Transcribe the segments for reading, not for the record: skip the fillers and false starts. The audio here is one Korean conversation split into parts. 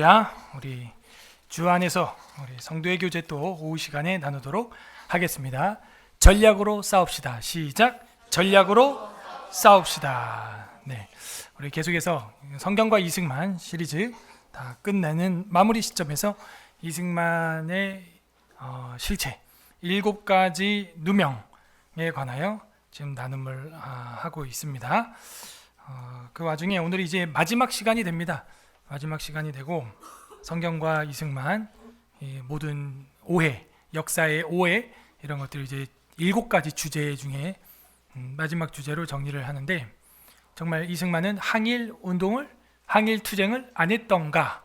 할렐루야. 우리 주 안에서 우리 성도의 교제 또 오후 시간에 나누도록 하겠습니다. 전략으로 싸웁시다. 시작. 전략으로 싸웁시다. 네, 우리 계속해서 성경과 이승만 시리즈 다 끝내는 마무리 시점에서 이승만의 실체 7가지 누명에 관하여 지금 나눔을 하고 있습니다. 그 와중에 오늘이 이제 마지막 시간이 됩니다. 마지막 시간이 되고 성경과 이승만 모든 오해, 역사의 오해 이런 것들을 이제 7가지 주제 중에 마지막 주제로 정리를 하는데, 정말 이승만은 항일 운동을, 항일 투쟁을 안 했던가?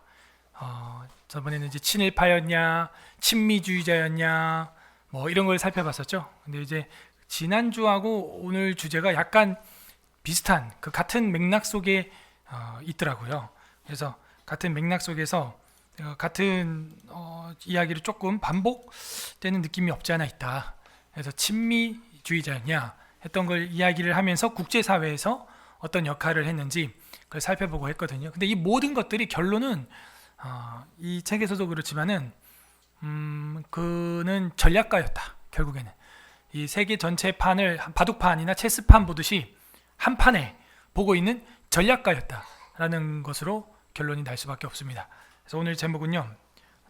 저번에는 이제 친일파였냐, 친미주의자였냐, 뭐 이런 걸 살펴봤었죠. 근데 이제 지난주하고 오늘 주제가 약간 비슷한 그 같은 맥락 속에 있더라고요. 그래서 같은 맥락 속에서 같은 이야기를 조금 반복되는 느낌이 없지 않아 있다. 그래서 친미주의자냐 했던 걸 이야기를 하면서 국제사회에서 어떤 역할을 했는지 그걸 살펴보고 했거든요. 근데 이 모든 것들이 결론은 이 책에서도 그렇지만은 그는 전략가였다. 결국에는 이 세계 전체 판을 바둑판이나 체스판 보듯이 한 판에 보고 있는 전략가였다라는 것으로 결론이 날 수밖에 없습니다. 그래서 오늘 제목은요,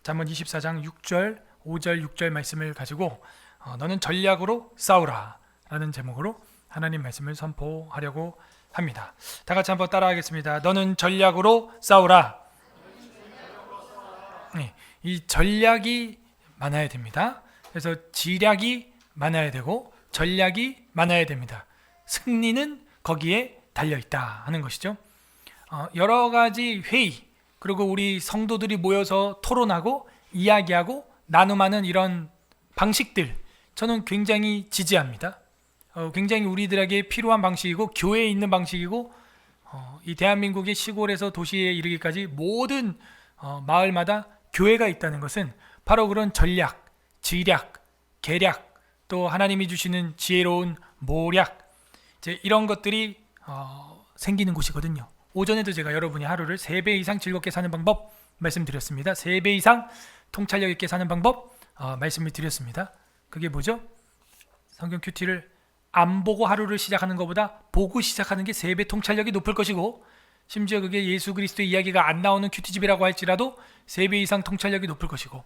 잠언 24장 6절, 5절, 6절 말씀을 가지고 너는 전략으로 싸우라 라는 제목으로 하나님 말씀을 선포하려고 합니다. 다 같이 한번 따라하겠습니다. 너는 전략으로 싸우라. 네, 이 전략이 많아야 됩니다. 그래서 지략이 많아야 되고 전략이 많아야 됩니다. 승리는 거기에 달려있다 하는 것이죠. 여러 가지 회의, 그리고 우리 성도들이 모여서 토론하고 이야기하고 나눔하는 이런 방식들, 저는 굉장히 지지합니다. 굉장히 우리들에게 필요한 방식이고 교회에 있는 방식이고 이 대한민국의 시골에서 도시에 이르기까지 모든 마을마다 교회가 있다는 것은 바로 그런 전략, 지략, 계략, 또 하나님이 주시는 지혜로운 모략, 이제 이런 것들이 생기는 곳이거든요. 오전에도 제가 여러분이 하루를 3배 이상 즐겁게 사는 방법 말씀드렸습니다. 3배 이상 통찰력 있게 사는 방법 말씀을 드렸습니다. 그게 뭐죠? 성경 큐티를 안 보고 하루를 시작하는 것보다 보고 시작하는 게 3배 통찰력이 높을 것이고, 심지어 그게 예수 그리스도의 이야기가 안 나오는 큐티집이라고 할지라도 3배 이상 통찰력이 높을 것이고,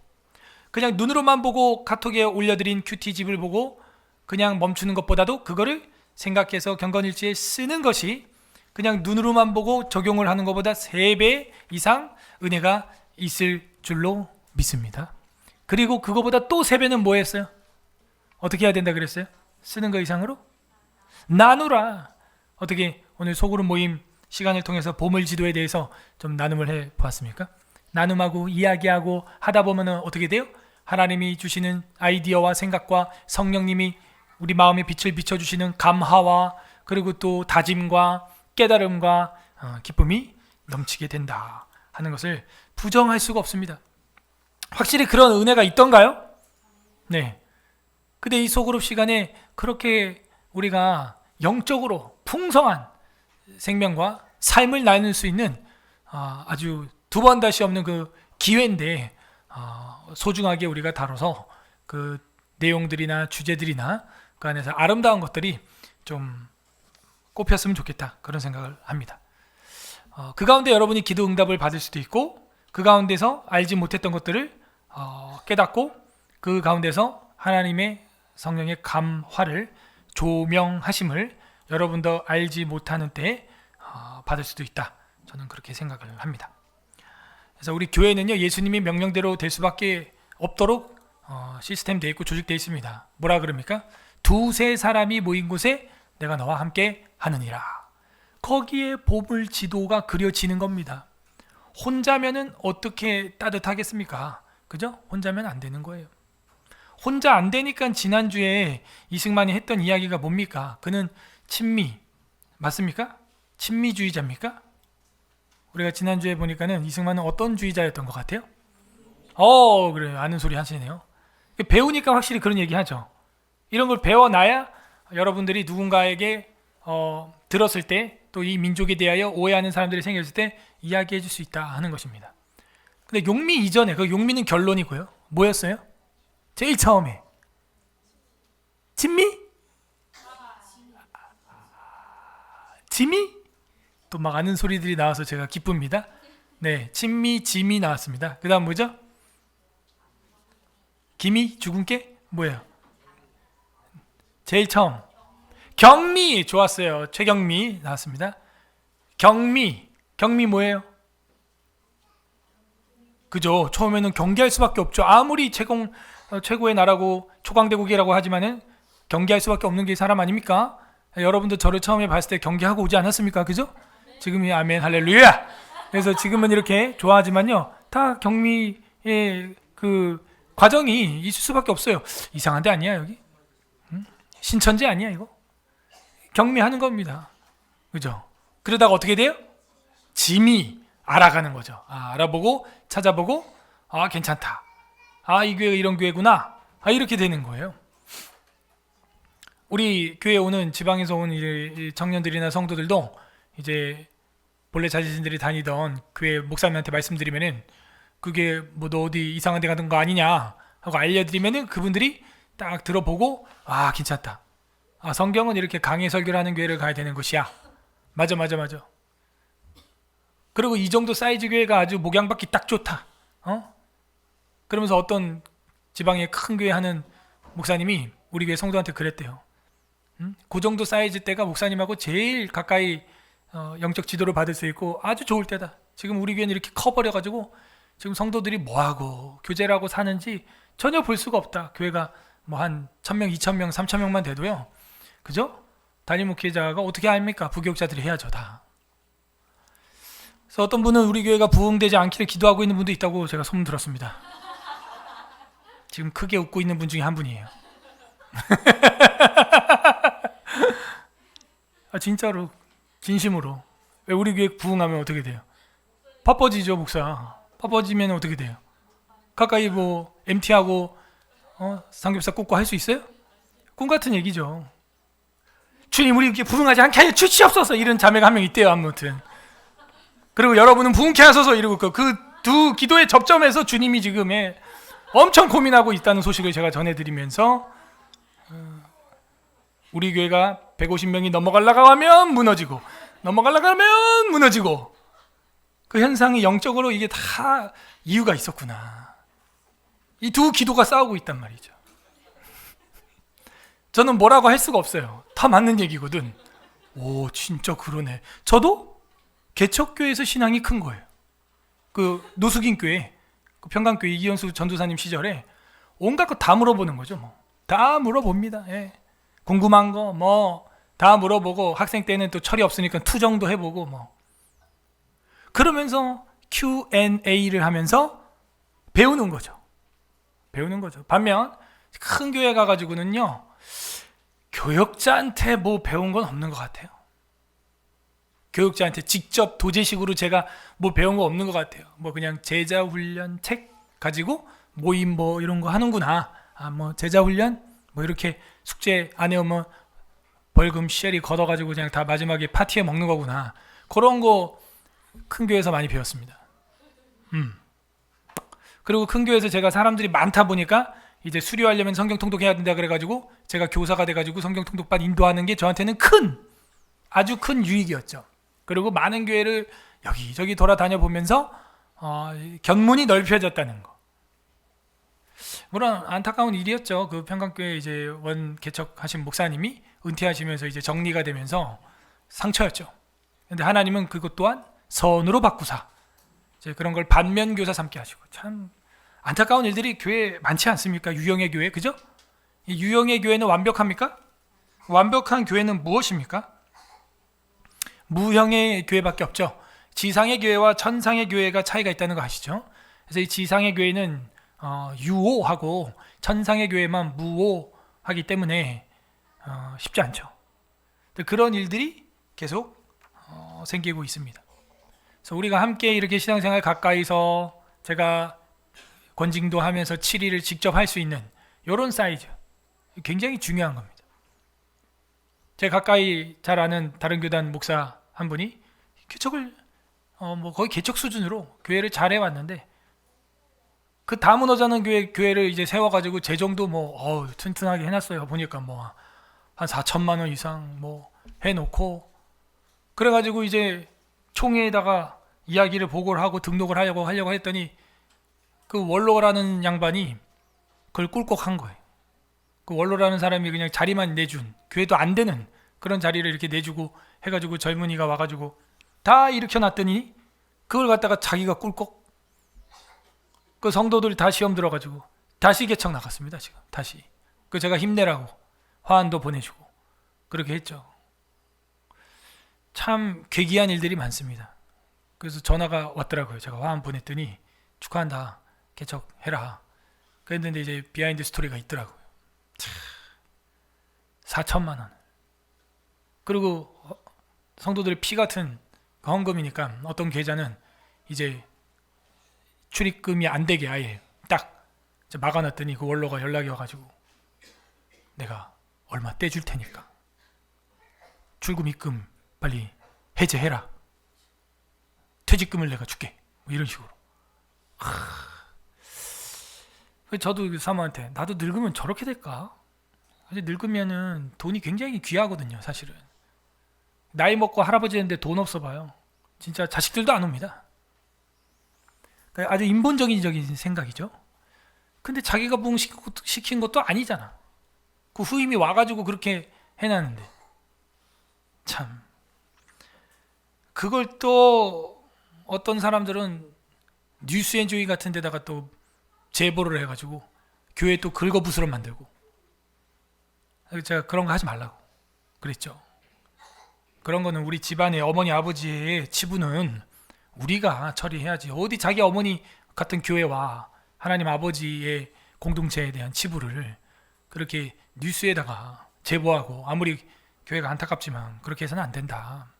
그냥 눈으로만 보고 카톡에 올려드린 큐티집을 보고 그냥 멈추는 것보다도 그거를 생각해서 경건일지에 쓰는 것이 그냥 눈으로만 보고 적용을 하는 것보다 3배 이상 은혜가 있을 줄로 믿습니다. 그리고 그거보다 또 3배는 뭐 했어요? 어떻게 해야 된다 그랬어요? 쓰는 거 이상으로? 나누라. 어떻게 오늘 소그룹 모임 시간을 통해서 보물지도에 대해서 좀 나눔을 해보았습니까? 나눔하고 이야기하고 하다 보면 어떻게 돼요? 하나님이 주시는 아이디어와 생각과 성령님이 우리 마음에 빛을 비춰주시는 감화와 그리고 또 다짐과 깨달음과 기쁨이 넘치게 된다 하는 것을 부정할 수가 없습니다. 확실히 그런 은혜가 있던가요? 네. 근데 이 소그룹 시간에 그렇게 우리가 영적으로 풍성한 생명과 삶을 나눌 수 있는 아주 두 번 다시 없는 그 기회인데 소중하게 우리가 다뤄서 그 내용들이나 주제들이나 그 안에서 아름다운 것들이 좀 꼽혔으면 좋겠다, 그런 생각을 합니다. 그 가운데 여러분이 기도 응답을 받을 수도 있고, 그 가운데서 알지 못했던 것들을 깨닫고 그 가운데서 하나님의 성령의 감화를, 조명하심을 여러분도 알지 못하는 때에 받을 수도 있다, 저는 그렇게 생각을 합니다. 그래서 우리 교회는요, 예수님이 명령대로 될 수밖에 없도록 시스템되어 있고 조직되어 있습니다. 뭐라 그럽니까? 2-3 사람이 모인 곳에 내가 너와 함께 하느니라. 거기에 보물 지도가 그려지는 겁니다. 혼자면은 어떻게 따뜻하겠습니까? 그죠? 혼자면 안 되는 거예요. 혼자 안 되니까 지난주에 이승만이 했던 이야기가 뭡니까? 그는 친미, 맞습니까? 친미주의자입니까? 우리가 지난주에 보니까는 이승만은 어떤 주의자였던 것 같아요? 그래요. 아는 소리 하시네요. 배우니까 확실히 그런 얘기 하죠. 이런 걸 배워놔야 여러분들이 누군가에게 들었을 때, 또 이 민족에 대하여 오해하는 사람들이 생겼을 때 이야기해 줄 수 있다 하는 것입니다. 근데 용미 이전에 그 용미는 결론이고요. 뭐였어요? 제일 처음에 진미? 지미? 또 막 아는 소리들이 나와서 제가 기쁩니다. 네, 친미, 지미 나왔습니다. 그 다음 뭐죠? 기미? 죽은 깨? 뭐예요? 제일 처음 경미 좋았어요. 최경미 나왔습니다. 경미 뭐예요? 그죠? 처음에는 경계할 수밖에 없죠. 아무리 최고의 나라고 초강대국이라고 하지만은 경계할 수밖에 없는 게 사람 아닙니까? 여러분도 저를 처음에 봤을 때 경계하고 오지 않았습니까? 그죠? 지금이 아멘 할렐루야. 그래서 지금은 이렇게 좋아하지만요, 다 경미의 그 과정이 있을 수밖에 없어요. 이상한 데 아니야 여기? 신천지 아니야 이거? 경미하는 겁니다. 그죠? 그러다가 어떻게 돼요? 짐이 알아가는 거죠. 알아보고 찾아보고 괜찮다. 이 교회가 이런 교회구나. 이렇게 되는 거예요. 우리 교회 오는 지방에서 온 청년들이나 성도들도 이제 본래 자신들이 다니던 교회 목사님한테 말씀드리면은 그게 뭐 너 어디 이상한 데 가는 거 아니냐 하고 알려드리면은 그분들이 딱 들어보고 괜찮다. 성경은 이렇게 강의 설교를 하는 교회를 가야 되는 것이야. 맞아. 그리고 이 정도 사이즈 교회가 아주 목양받기 딱 좋다. 그러면서 어떤 지방의 큰 교회 하는 목사님이 우리 교회 성도한테 그랬대요. 그 정도 사이즈 때가 목사님하고 제일 가까이 영적 지도를 받을 수 있고 아주 좋을 때다. 지금 우리 교회는 이렇게 커버려가지고 지금 성도들이 뭐하고 교제라고 사는지 전혀 볼 수가 없다. 교회가 뭐 한 1000명, 2000명, 3000명만 돼도요. 그죠? 담임 목회자가 어떻게 합니까? 부교육자들이 해야죠 다. 그래서 어떤 분은 우리 교회가 부흥되지 않기를 기도하고 있는 분도 있다고 제가 소문 들었습니다. 지금 크게 웃고 있는 분 중에 한 분이에요. 진짜로 진심으로. 왜 우리 교회 부흥하면 어떻게 돼요? 바빠지죠 목사. 바빠지면 어떻게 돼요? 가까이 뭐 MT하고 삼겹살 굽고 할 수 있어요? 꿈 같은 얘기죠. 주님 우리 이렇게 부흥하지 않게 하여 주시옵소서 이런 자매가 한 명 있대요. 아무튼 그리고 여러분은 부흥케 하소서 이러고 그 두 기도의 접점에서 주님이 지금 엄청 고민하고 있다는 소식을 제가 전해드리면서 우리 교회가 150명이 넘어가려고 하면 무너지고 그 현상이 영적으로 이게 다 이유가 있었구나. 이 두 기도가 싸우고 있단 말이죠. 저는 뭐라고 할 수가 없어요. 다 맞는 얘기거든. 오 진짜 그러네. 저도 개척교회에서 신앙이 큰 거예요. 그 노숙인 교회, 그 평강교회 이기현수 전도사님 시절에 온갖 거 다 물어보는 거죠. 뭐 다 물어봅니다. 궁금한 거 뭐 다 물어보고 학생 때는 또 철이 없으니까 투정도 해보고 뭐 그러면서 Q&A를 하면서 배우는 거죠. 반면 큰 교회 가가지고는요 교역자한테 뭐 배운 건 없는 것 같아요. 교육자한테 직접 도제식으로 제가 뭐 배운 거 없는 것 같아요. 뭐 그냥 제자 훈련 책 가지고 모임 뭐 이런 거 하는구나. 뭐 제자 훈련 뭐 이렇게 숙제 안 해오면 벌금 쉐리 걷어가지고 그냥 다 마지막에 파티에 먹는 거구나. 그런 거 큰 교회에서 많이 배웠습니다. 그리고 큰 교회에서 제가 사람들이 많다 보니까 이제 수료하려면 성경 통독해야 된다 그래가지고 제가 교사가 돼가지고 성경 통독반 인도하는 게 저한테는 아주 큰 유익이었죠. 그리고 많은 교회를 여기저기 돌아다녀 보면서 견문이 넓혀졌다는 거. 물론 안타까운 일이었죠. 그 평강교회 이제 원 개척하신 목사님이 은퇴하시면서 이제 정리가 되면서 상처였죠. 근데 하나님은 그것 또한 선으로 바꾸사 이제 그런 걸 반면교사 삼게 하시고 참 안타까운 일들이 교회에 많지 않습니까? 유형의 교회, 그죠? 이 유형의 교회는 완벽합니까? 완벽한 교회는 무엇입니까? 무형의 교회밖에 없죠. 지상의 교회와 천상의 교회가 차이가 있다는 거 아시죠? 그래서 이 지상의 교회는 유오하고 천상의 교회만 무오하기 때문에 쉽지 않죠. 그런 일들이 계속 생기고 있습니다. 그래서 우리가 함께 이렇게 신앙생활 가까이서 제가 권징도 하면서 7일을 직접 할 수 있는 이런 사이즈 굉장히 중요한 겁니다. 제가 가까이 잘 아는 다른 교단 목사 한 분이 개척을 뭐 거의 개척 수준으로 교회를 잘 해왔는데 그 다 무너져는 교회를 이제 세워가지고 재정도 뭐 튼튼하게 해놨어요. 보니까 뭐 한 4천만 원 이상 뭐 해놓고, 그래가지고 이제 총회에다가 이야기를 보고를 하고 등록을 하려고 했더니 그 원로라는 양반이 그걸 꿀꺽한 거예요. 그 원로라는 사람이 그냥 자리만 내준, 교회도 안 되는 그런 자리를 이렇게 내주고 해가지고 젊은이가 와가지고 다 일으켜놨더니 그걸 갖다가 자기가 꿀꺽, 그 성도들이 다 시험 들어가지고 다시 개척 나갔습니다. 지금 다시 그 제가 힘내라고 화환도 보내주고 그렇게 했죠. 참 괴기한 일들이 많습니다. 그래서 전화가 왔더라고요. 제가 화환 보냈더니 축하한다, 개척해라 그랬는데 이제 비하인드 스토리가 있더라고요. 4천만 원. 그리고 성도들의 피 같은 헌금이니까 어떤 계좌는 이제 출입금이 안 되게 아예 딱 막아놨더니 그 원로가 연락이 와가지고 내가 얼마 떼줄 테니까 출금 입금 빨리 해제해라, 퇴직금을 내가 줄게, 뭐 이런 식으로. 저도 그 사모한테 나도 늙으면 저렇게 될까? 근데 늙으면은 돈이 굉장히 귀하거든요. 사실은 나이 먹고 할아버지 됐는데 돈 없어 봐요. 진짜 자식들도 안 옵니다. 아주 인본적인 생각이죠. 근데 자기가 부흥시킨 것도 아니잖아. 그 후임이 와가지고 그렇게 해놨는데 참, 그걸 또 어떤 사람들은 뉴스엔조이 같은 데다가 또 제보를 해가지고 교회 또 긁어부스럼 만들고. 제가 그런 거 하지 말라고 그랬죠. 그런 거는 우리 집안의 어머니 아버지의 치부는 우리가 처리해야지. 어디 자기 어머니 같은 교회와 하나님 아버지의 공동체에 대한 치부를 그렇게 뉴스에다가 제보하고, 아무리 교회가 안타깝지만 그렇게 해서는 안 된다.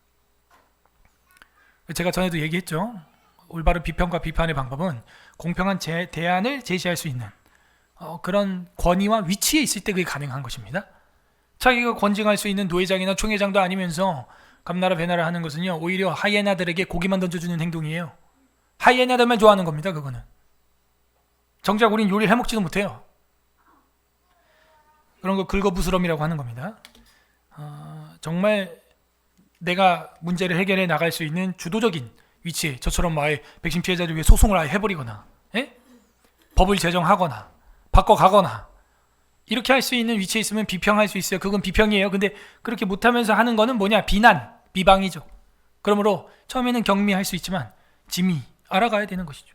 제가 전에도 얘기했죠. 올바른 비평과 비판의 방법은 공평한 대안을 제시할 수 있는 그런 권위와 위치에 있을 때 그게 가능한 것입니다. 자기가 권징할 수 있는 노회장이나 총회장도 아니면서 감나라 배나라 하는 것은요, 오히려 하이에나들에게 고기만 던져주는 행동이에요. 하이에나들만 좋아하는 겁니다. 그거는 정작 우린 요리를 해먹지도 못해요. 그런 거 긁어부스럼이라고 하는 겁니다. 정말 내가 문제를 해결해 나갈 수 있는 주도적인 위치에, 저처럼 아예 백신 피해자를 위해 소송을 아예 해버리거나, 법을 제정하거나 바꿔가거나 이렇게 할 수 있는 위치에 있으면 비평할 수 있어요. 그건 비평이에요. 근데 그렇게 못하면서 하는 거는 뭐냐? 비난, 비방이죠. 그러므로 처음에는 경미할 수 있지만 짐이 알아가야 되는 것이죠.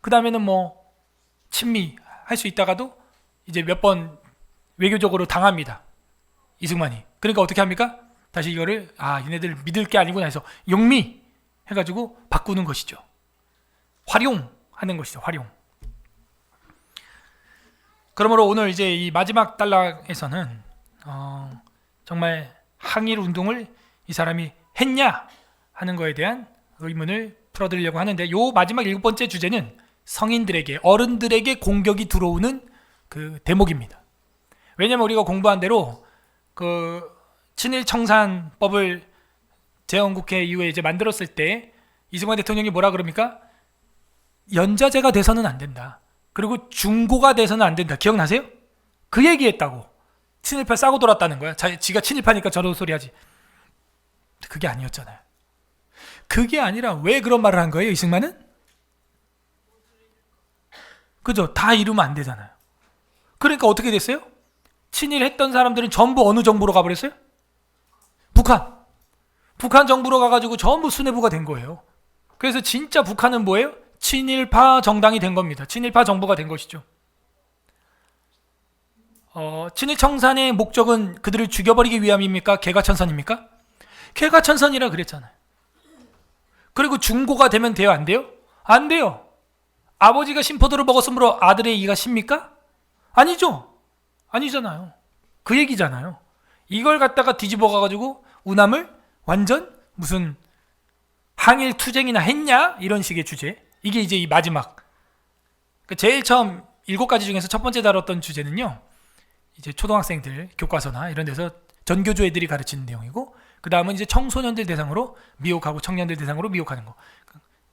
그 다음에는 뭐 친미할 수 있다가도 이제 몇 번 외교적으로 당합니다. 이승만이. 그러니까 어떻게 합니까? 다시 이거를 얘네들 믿을 게 아니구나 해서 용미 해가지고 바꾸는 것이죠. 활용하는 것이죠. 활용. 그러므로 오늘 이제 이 마지막 단락에서는 정말 항일 운동을 이 사람이 했냐 하는 거에 대한 의문을 풀어드리려고 하는데, 요 마지막 7번째 주제는 성인들에게, 어른들에게 공격이 들어오는 그 대목입니다. 왜냐하면 우리가 공부한 대로 그 친일청산법을 재헌국회 이후에 이제 만들었을 때 이승만 대통령이 뭐라 그럽니까? 연좌제가 돼서는 안 된다. 그리고 중고가 돼서는 안 된다. 기억나세요? 그 얘기했다고. 친일파 싸고 돌았다는 거야. 지가 친일파니까 저런 소리 하지. 그게 아니었잖아요. 그게 아니라 왜 그런 말을 한 거예요, 이승만은? 그죠? 다 이루면 안 되잖아요. 그러니까 어떻게 됐어요? 친일했던 사람들은 전부 어느 정부로 가버렸어요? 북한 정부로 가가지고 전부 수뇌부가 된 거예요. 그래서 진짜 북한은 뭐예요? 친일파 정당이 된 겁니다. 친일파 정부가 된 것이죠. 친일청산의 목적은 그들을 죽여버리기 위함입니까? 개가천선입니까? 개가천선이라 그랬잖아요. 그리고 중고가 되면 돼요? 안 돼요? 안 돼요. 아버지가 신포도를 먹었으므로 아들의 이가 십니까? 아니죠. 아니잖아요. 그 얘기잖아요. 이걸 갖다가 뒤집어 가가지고 우남을 완전 무슨 항일 투쟁이나 했냐? 이런 식의 주제. 이게 이제 이 마지막. 제일 처음 7가지 중에서 첫 번째 다뤘던 주제는요, 이제 초등학생들 교과서나 이런 데서 전교조 애들이 가르치는 내용이고, 그 다음은 이제 청소년들 대상으로 미혹하고 청년들 대상으로 미혹하는 거,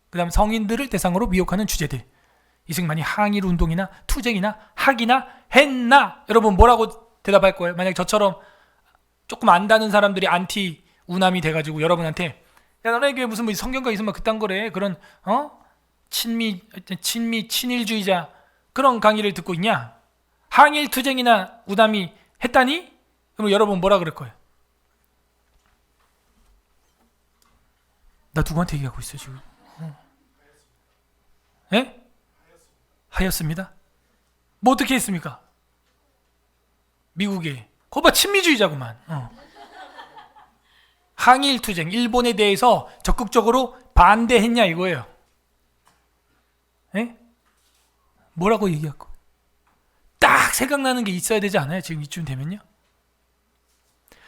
그 다음 성인들을 대상으로 미혹하는 주제들, 이승만이 항일 운동이나 투쟁이나 학이나 했나? 여러분 뭐라고 대답할 거예요? 만약 저처럼 조금 안다는 사람들이 안티 우남이 돼가지고 여러분한테 야 너네에게 무슨 뭐 성경가 있으면 그딴 거래 그런 친일주의자 그런 강의를 듣고 있냐? 항일 투쟁이나 우남이 했다니? 그럼 여러분 뭐라 그럴 거예요? 나 누구한테 얘기하고 있어 지금? 예? 하였습니다. 뭐 어떻게 했습니까? 미국에 거봐 친미주의자구만. 항일 투쟁 일본에 대해서 적극적으로 반대했냐 이거예요. 예? 뭐라고 얘기할 거? 딱 생각나는 게 있어야 되지 않아요? 지금 이쯤 되면요.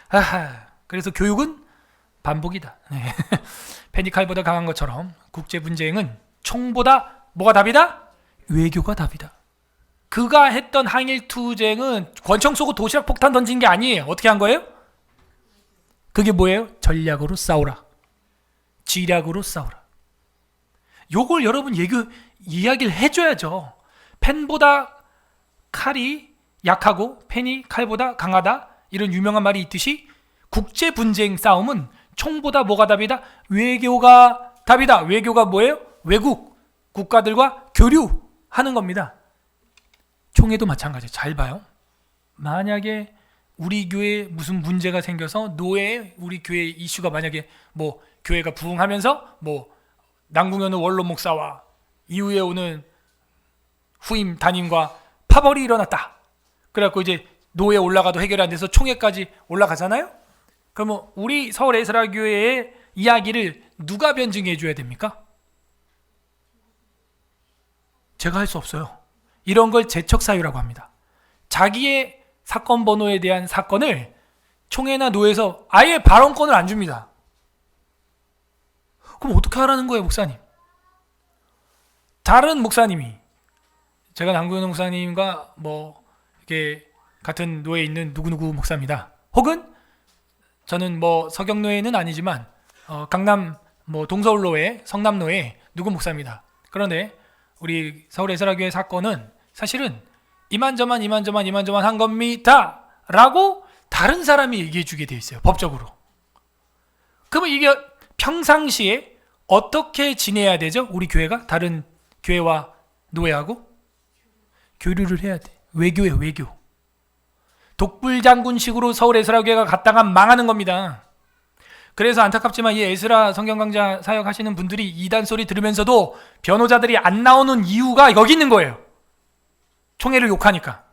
아하. 그래서 교육은 반복이다. 네. 페니칼보다 강한 것처럼 국제 분쟁은 총보다 뭐가 답이다? 외교가 답이다. 그가 했던 항일 투쟁은 권총 쏘고 도시락 폭탄 던진 게 아니에요. 어떻게 한 거예요? 그게 뭐예요? 전략으로 싸우라. 지략으로 싸우라. 요걸 여러분 이야기를 해줘야죠. 펜보다 칼이 약하고 펜이 칼보다 강하다. 이런 유명한 말이 있듯이 국제 분쟁 싸움은 총보다 뭐가 답이다? 외교가 답이다. 외교가 뭐예요? 외국 국가들과 교류하는 겁니다. 총회도 마찬가지. 잘 봐요. 만약에 우리 교회에 무슨 문제가 생겨서 노예 우리 교회 이슈가 만약에 뭐 교회가 부흥하면서 뭐 남궁현의 원로 목사와 이후에 오는 후임 담임과 파벌이 일어났다. 그래갖고 이제 노예 올라가도 해결이 안 돼서 총회까지 올라가잖아요. 그러면 우리 서울 에스라 교회의 이야기를 누가 변증해 줘야 됩니까? 제가 할 수 없어요. 이런 걸 재척사유라고 합니다. 자기의 사건 번호에 대한 사건을 총회나 노회에서 아예 발언권을 안 줍니다. 그럼 어떻게 하라는 거예요, 목사님? 다른 목사님이 제가 남구현 목사님과 뭐 이렇게 같은 노회에 있는 누구누구 목사입니다. 혹은 저는 뭐 서경노회는 아니지만 강남 뭐 동서울노회, 성남노회 누구 목사입니다. 그런데 우리 서울 에스라교회 사건은 사실은 이만저만 한 겁니다 라고 다른 사람이 얘기해 주게 돼 있어요. 법적으로. 그러면 이게 평상시에 어떻게 지내야 되죠? 우리 교회가 다른 교회와 노예하고 교류를 해야 돼. 외교예요, 외교. 독불장군식으로 서울 에스라교회가 갔다가 망하는 겁니다. 그래서 안타깝지만 이 에스라 성경 강좌 사역하시는 분들이 이단 소리 들으면서도 변호자들이 안 나오는 이유가 여기 있는 거예요. 총회를 욕하니까.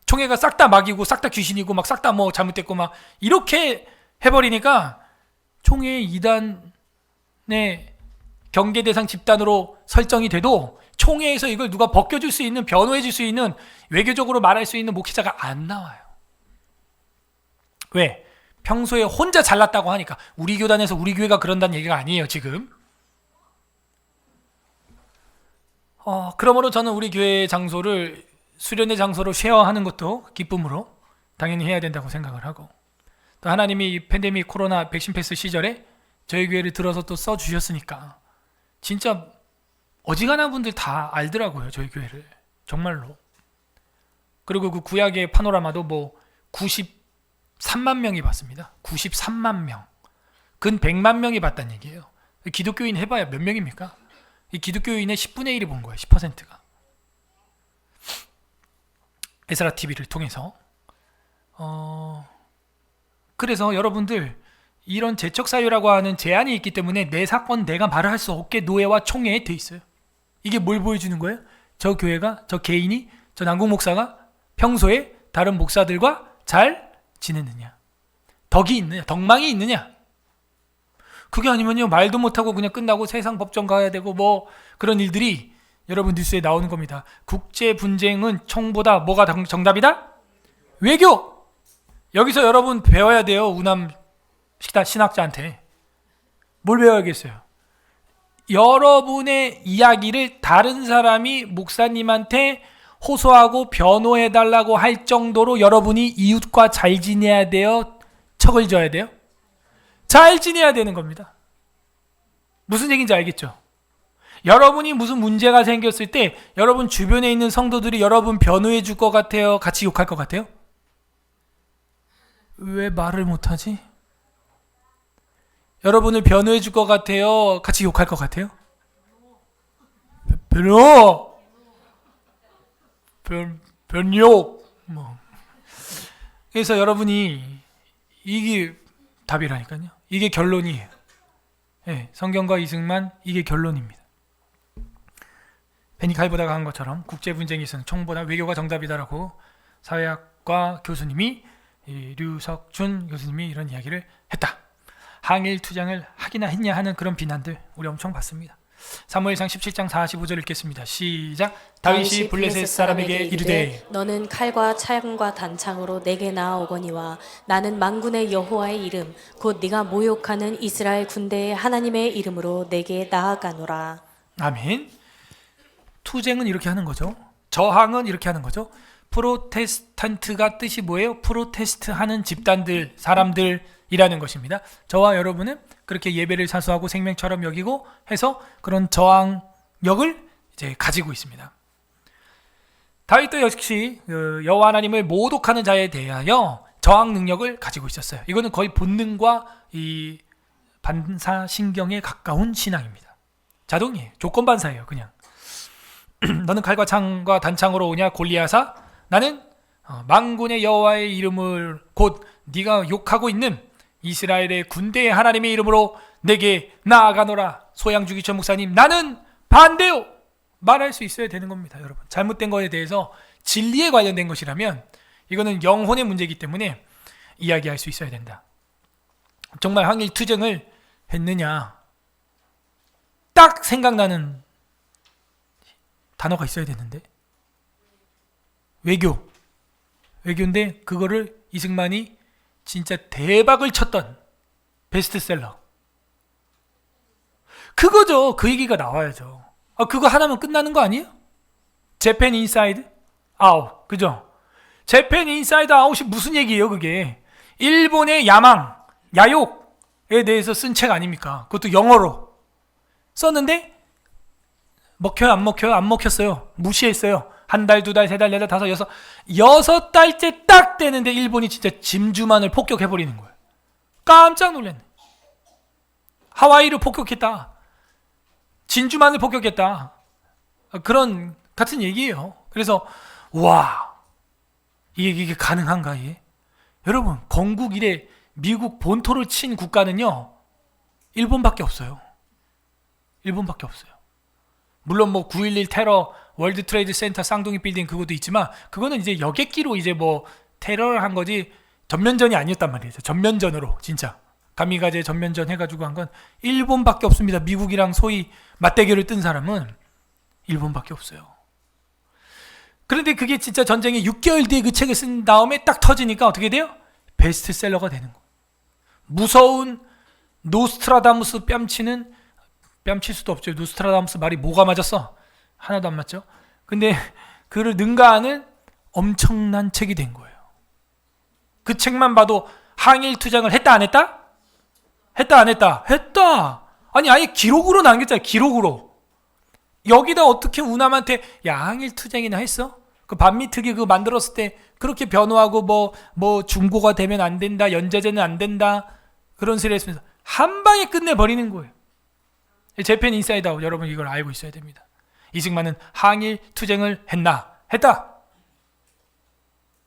총회가 싹 다 막이고 싹 다 귀신이고 막 싹 다 뭐 잘못됐고 막 이렇게 해버리니까 총회 이단의 경계 대상 집단으로 설정이 돼도 총회에서 이걸 누가 벗겨줄 수 있는, 변호해줄 수 있는, 외교적으로 말할 수 있는 목회자가 안 나와요. 왜? 평소에 혼자 잘났다고 하니까. 우리 교단에서 우리 교회가 그런다는 얘기가 아니에요, 지금. 그러므로 저는 우리 교회 장소를 수련의 장소로 쉐어하는 것도 기쁨으로 당연히 해야 된다고 생각을 하고, 또 하나님이 이 팬데믹 코로나 백신 패스 시절에 저희 교회를 들어서 또 써주셨으니까 진짜 어지간한 분들 다 알더라고요, 저희 교회를. 정말로. 그리고 그 구약의 파노라마도 뭐 93만 명이 봤습니다. 93만 명. 근 100만 명이 봤다는 얘기예요. 기독교인 해봐야 몇 명입니까? 이 기독교인의 10분의 1이 본 거예요. 10%가. 에스라 TV를 통해서. 그래서 여러분들 이런 재척사유라고 하는 제한이 있기 때문에 내 사건 내가 말을 할 수 없게 노예와 총회에 돼 있어요. 이게 뭘 보여주는 거예요? 저 교회가, 저 개인이, 저 남궁 목사가 평소에 다른 목사들과 잘 지내느냐, 덕이 있느냐, 덕망이 있느냐. 그게 아니면요, 말도 못하고 그냥 끝나고 세상 법정 가야 되고 뭐 그런 일들이 여러분 뉴스에 나오는 겁니다. 국제 분쟁은 총보다 뭐가 정답이다? 외교. 여기서 여러분 배워야 돼요. 우남 신학자한테 뭘 배워야겠어요? 여러분의 이야기를 다른 사람이 목사님한테 호소하고 변호해달라고 할 정도로 여러분이 이웃과 잘 지내야 돼요? 척을 져야 돼요? 잘 지내야 되는 겁니다. 무슨 얘기인지 알겠죠? 여러분이 무슨 문제가 생겼을 때 여러분 주변에 있는 성도들이 여러분 변호해 줄 것 같아요? 같이 욕할 것 같아요? 왜 말을 못하지? 여러분을 변호해 줄 것 같아요? 같이 욕할 것 같아요? 변호! 변욕! 그래서 여러분이 이게 답이라니까요. 이게 결론이에요. 네, 성경과 이승만 이게 결론입니다. 베니칼보다가 한 것처럼 국제 분쟁이 있으면 총보다 외교가 정답이다라고 사회학과 교수님이 류석준 교수님이 이런 이야기를 했다. 항일 투쟁을 하기나 했냐 하는 그런 비난들 우리 엄청 받습니다. 사무엘상 17장 45절 읽겠습니다. 시작. 다윗이 블레셋 사람에게 이르되 너는 칼과 창과 단창으로 내게 나아오거니와 나는 만군의 여호와의 이름 곧 네가 모욕하는 이스라엘 군대의 하나님의 이름으로 내게 나아가노라. 아멘. 투쟁은 이렇게 하는 거죠. 저항은 이렇게 하는 거죠. 프로테스탄트가 뜻이 뭐예요? 프로테스트 하는 집단들, 사람들이라는 것입니다. 저와 여러분은 그렇게 예배를 사수하고 생명처럼 여기고 해서 그런 저항력을 이제 가지고 있습니다. 다윗도 역시 여호와 하나님을 모독하는 자에 대하여 저항 능력을 가지고 있었어요. 이거는 거의 본능과 이 반사신경에 가까운 신앙입니다. 자동이에요. 조건반사예요. 그냥 너는 칼과 창과 단창으로 오냐 골리앗아? 나는 만군의 여호와의 이름을 곧 네가 욕하고 있는 이스라엘의 군대의 하나님의 이름으로 내게 나아가노라. 소양주기천 목사님, 나는 반대요. 말할 수 있어야 되는 겁니다. 여러분, 잘못된 것에 대해서 진리에 관련된 것이라면 이거는 영혼의 문제이기 때문에 이야기할 수 있어야 된다. 정말 항일 투쟁을 했느냐, 딱 생각나는 단어가 있어야 되는데, 외교인데 그거를 이승만이 진짜 대박을 쳤던 베스트셀러 그거죠. 그 얘기가 나와야죠. 그거 하나면 끝나는 거 아니에요? 재팬 인사이드 아웃, 그죠? 재팬 인사이드 아웃이 무슨 얘기예요? 그게 일본의 야욕에 대해서 쓴 책 아닙니까? 그것도 영어로 썼는데 먹혀요? 안 먹혀요? 안 먹혔어요. 무시했어요. 한 달, 두 달, 세 달, 네 달, 다섯, 여섯 달째 딱 되는데 일본이 진짜 짐주만을 폭격해버리는 거예요. 깜짝 놀랐네. 하와이를 폭격했다. 진주만을 폭격했다. 그런 같은 얘기예요. 그래서 와, 이게 가능한가 이게? 여러분, 건국 이래 미국 본토를 친 국가는요, 일본밖에 없어요. 일본밖에 없어요. 물론 뭐 9.11 테러, 월드 트레이드 센터 쌍둥이 빌딩 그것도 있지만 그거는 이제 여객기로 이제 뭐 테러를 한 거지 전면전이 아니었단 말이죠. 전면전으로 진짜 가미가제 전면전 해가지고 한 건 일본밖에 없습니다. 미국이랑 소위 맞대결을 뜬 사람은 일본밖에 없어요. 그런데 그게 진짜 전쟁이 6개월 뒤에 그 책을 쓴 다음에 딱 터지니까 어떻게 돼요? 베스트셀러가 되는 거예요. 무서운 노스트라다무스 뺨칠 수도 없죠. 노스트라다무스 말이 뭐가 맞았어? 하나도 안 맞죠? 근데 그를 능가하는 엄청난 책이 된 거예요. 그 책만 봐도 항일 투쟁을 했다 안 했다? 했다 안 했다? 했다. 아니 아예 기록으로 남겼잖아요. 기록으로. 여기다 어떻게 우남한테 야 항일 투쟁이나 했어? 그 반미특위 그거 만들었을 때 그렇게 변호하고 뭐 중고가 되면 안 된다, 연좌제는 안 된다 그런 소리 했으면서 한 방에 끝내버리는 거예요. 재팬 인사이드 아웃, 여러분 이걸 알고 있어야 됩니다. 이승만은 항일 투쟁을 했나? 했다.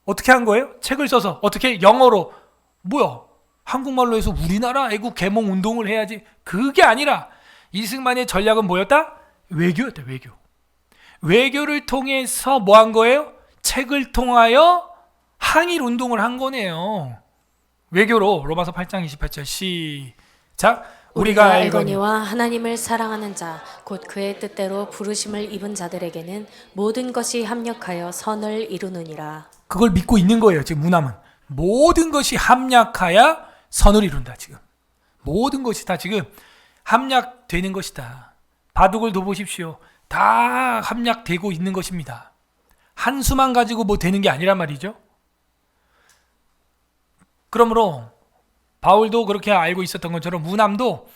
어떻게 한 거예요? 책을 써서 어떻게 영어로 뭐야? 한국말로 해서 우리나라 애국 개몽 운동을 해야지. 그게 아니라 이승만의 전략은 뭐였다? 외교였다. 외교를 통해서 뭐 한 거예요? 책을 통하여 항일 운동을 한 거네요. 외교로 로마서 8장 28절 시작. 우리가 알거니와 하나님을 사랑하는 자 곧 그의 뜻대로 부르심을 입은 자들에게는 모든 것이 합력하여 선을 이루느니라. 그걸 믿고 있는 거예요. 지금 무남은 모든 것이 합력하여 선을 이룬다. 지금 모든 것이 다 지금 합력되는 것이다. 바둑을 둬보십시오. 다 합력되고 있는 것입니다. 한 수만 가지고 뭐 되는 게 아니란 말이죠. 그러므로 바울도 그렇게 알고 있었던 것처럼 무남도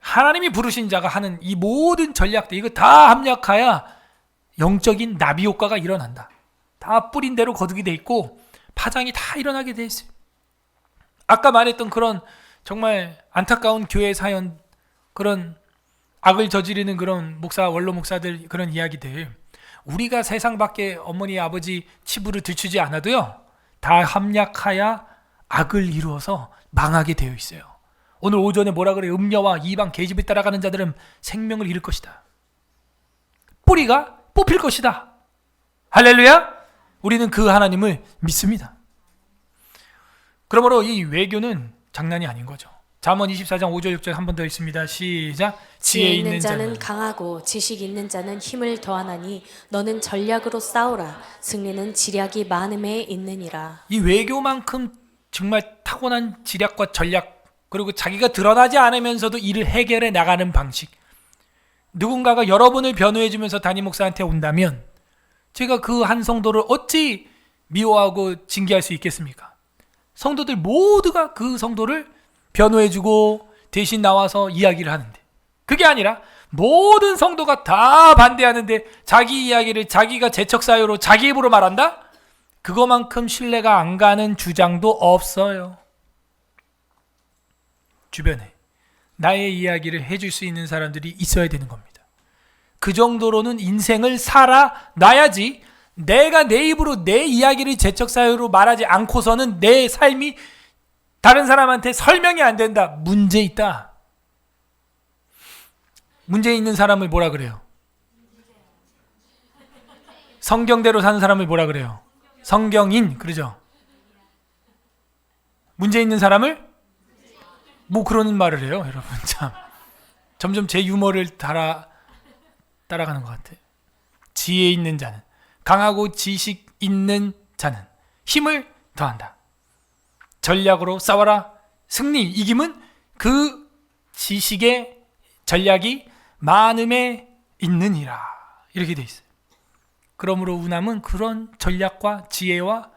하나님이 부르신 자가 하는 이 모든 전략들 이거 다 합력하여 영적인 나비 효과가 일어난다. 다 뿌린 대로 거두게 돼 있고 파장이 다 일어나게 돼 있어요. 아까 말했던 그런 정말 안타까운 교회 사연, 그런 악을 저지르는 그런 목사, 원로 목사들 그런 이야기들, 우리가 세상 밖에 어머니 아버지 치부를 들추지 않아도요 다 합력하여 악을 이루어서 망하게 되어 있어요. 오늘 오전에 뭐라 그래요? 음녀와 이방 계집을 따라가는 자들은 생명을 잃을 것이다. 뿌리가 뽑힐 것이다. 할렐루야. 우리는 그 하나님을 믿습니다. 그러므로 이 외교는 장난이 아닌 거죠. 잠언 24장 5절 6절 한 번 더 있습니다. 시작. 지혜 있는 자는 강하고 지식 있는 자는 힘을 더하나니 너는 전략으로 싸우라. 승리는 지략이 많음에 있느니라. 이 외교만큼 정말 타고난 지략과 전략, 그리고 자기가 드러나지 않으면서도 이를 해결해 나가는 방식. 누군가가 여러분을 변호해 주면서 담임 목사한테 온다면 제가 그 한 성도를 어찌 미워하고 징계할 수 있겠습니까? 성도들 모두가 그 성도를 변호해 주고 대신 나와서 이야기를 하는데, 그게 아니라 모든 성도가 다 반대하는데 자기 이야기를 자기가 재척 사유로 자기 입으로 말한다? 그거만큼 신뢰가 안 가는 주장도 없어요. 주변에 나의 이야기를 해줄 수 있는 사람들이 있어야 되는 겁니다. 그 정도로는 인생을 살아놔야지, 내가 내 입으로 내 이야기를 재척 사유로 말하지 않고서는 내 삶이 다른 사람한테 설명이 안 된다. 문제 있다. 문제 있는 사람을 뭐라 그래요? 성경대로 사는 사람을 뭐라 그래요? 성경인, 그러죠? 문제 있는 사람을 뭐 그러는 말을 해요, 여러분. 참 점점 제 유머를 따라가는 것 같아요. 지혜 있는 자는, 강하고 지식 있는 자는 힘을 더한다. 전략으로 싸워라. 승리, 이김은 그 지식의 전략이 많음에 있느니라. 이렇게 돼 있어요. 그러므로 우남은 그런 전략과 지혜와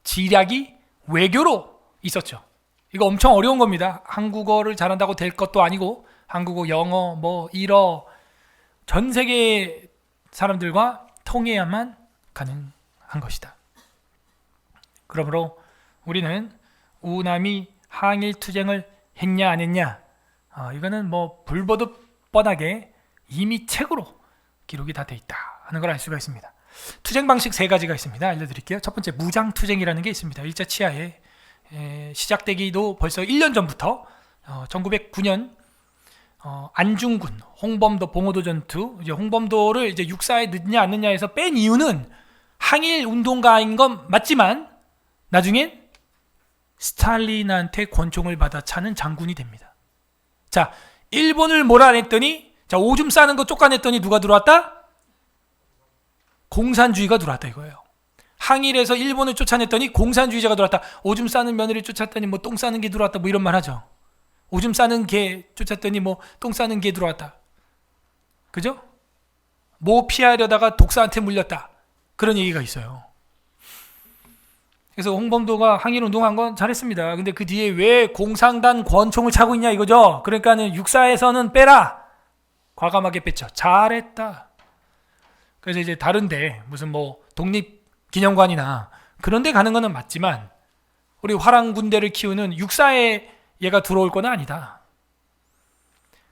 지략이 외교로 있었죠. 이거 엄청 어려운 겁니다. 한국어를 잘한다고 될 것도 아니고, 한국어, 영어, 뭐 일어 전 세계 사람들과 통해야만 가능한 것이다. 그러므로 우리는 우남이 항일 투쟁을 했냐 안 했냐, 이거는 뭐 불보듯 뻔하게 이미 책으로 기록이 다 돼 있다 하는 걸 알 수가 있습니다. 투쟁 방식 세 가지가 있습니다. 알려드릴게요. 첫 번째, 무장 투쟁이라는 게 있습니다. 일제 치하에 시작되기도 벌써 1년 전부터 1909년 안중근, 홍범도, 봉오도 전투, 이제 홍범도를 이제 육사에 넣느냐 안 넣느냐에서 뺀 이유는 항일 운동가인 건 맞지만 나중엔 스탈린한테 권총을 받아 차는 장군이 됩니다. 자, 일본을 몰아냈더니, 자, 오줌 싸는 거 쫓아냈더니 누가 들어왔다? 공산주의가 들어왔다 이거예요. 항일에서 일본을 쫓아냈더니 공산주의자가 들어왔다. 오줌 싸는 며느리 쫓았더니 뭐 똥 싸는 게 들어왔다, 뭐 이런 말 하죠. 오줌 싸는 개 쫓았더니 뭐 똥 싸는 개 들어왔다. 그죠? 뭐 피하려다가 독사한테 물렸다. 그런 얘기가 있어요. 그래서 홍범도가 항일 운동한 건 잘했습니다. 근데 그 뒤에 왜 공산당 권총을 차고 있냐 이거죠. 그러니까는 육사에서는 빼라. 과감하게 뺐죠. 잘했다. 그래서 이제 다른데 무슨 뭐 독립기념관이나 그런 데 가는 거는 맞지만 우리 화랑 군대를 키우는 육사에 얘가 들어올 건 아니다.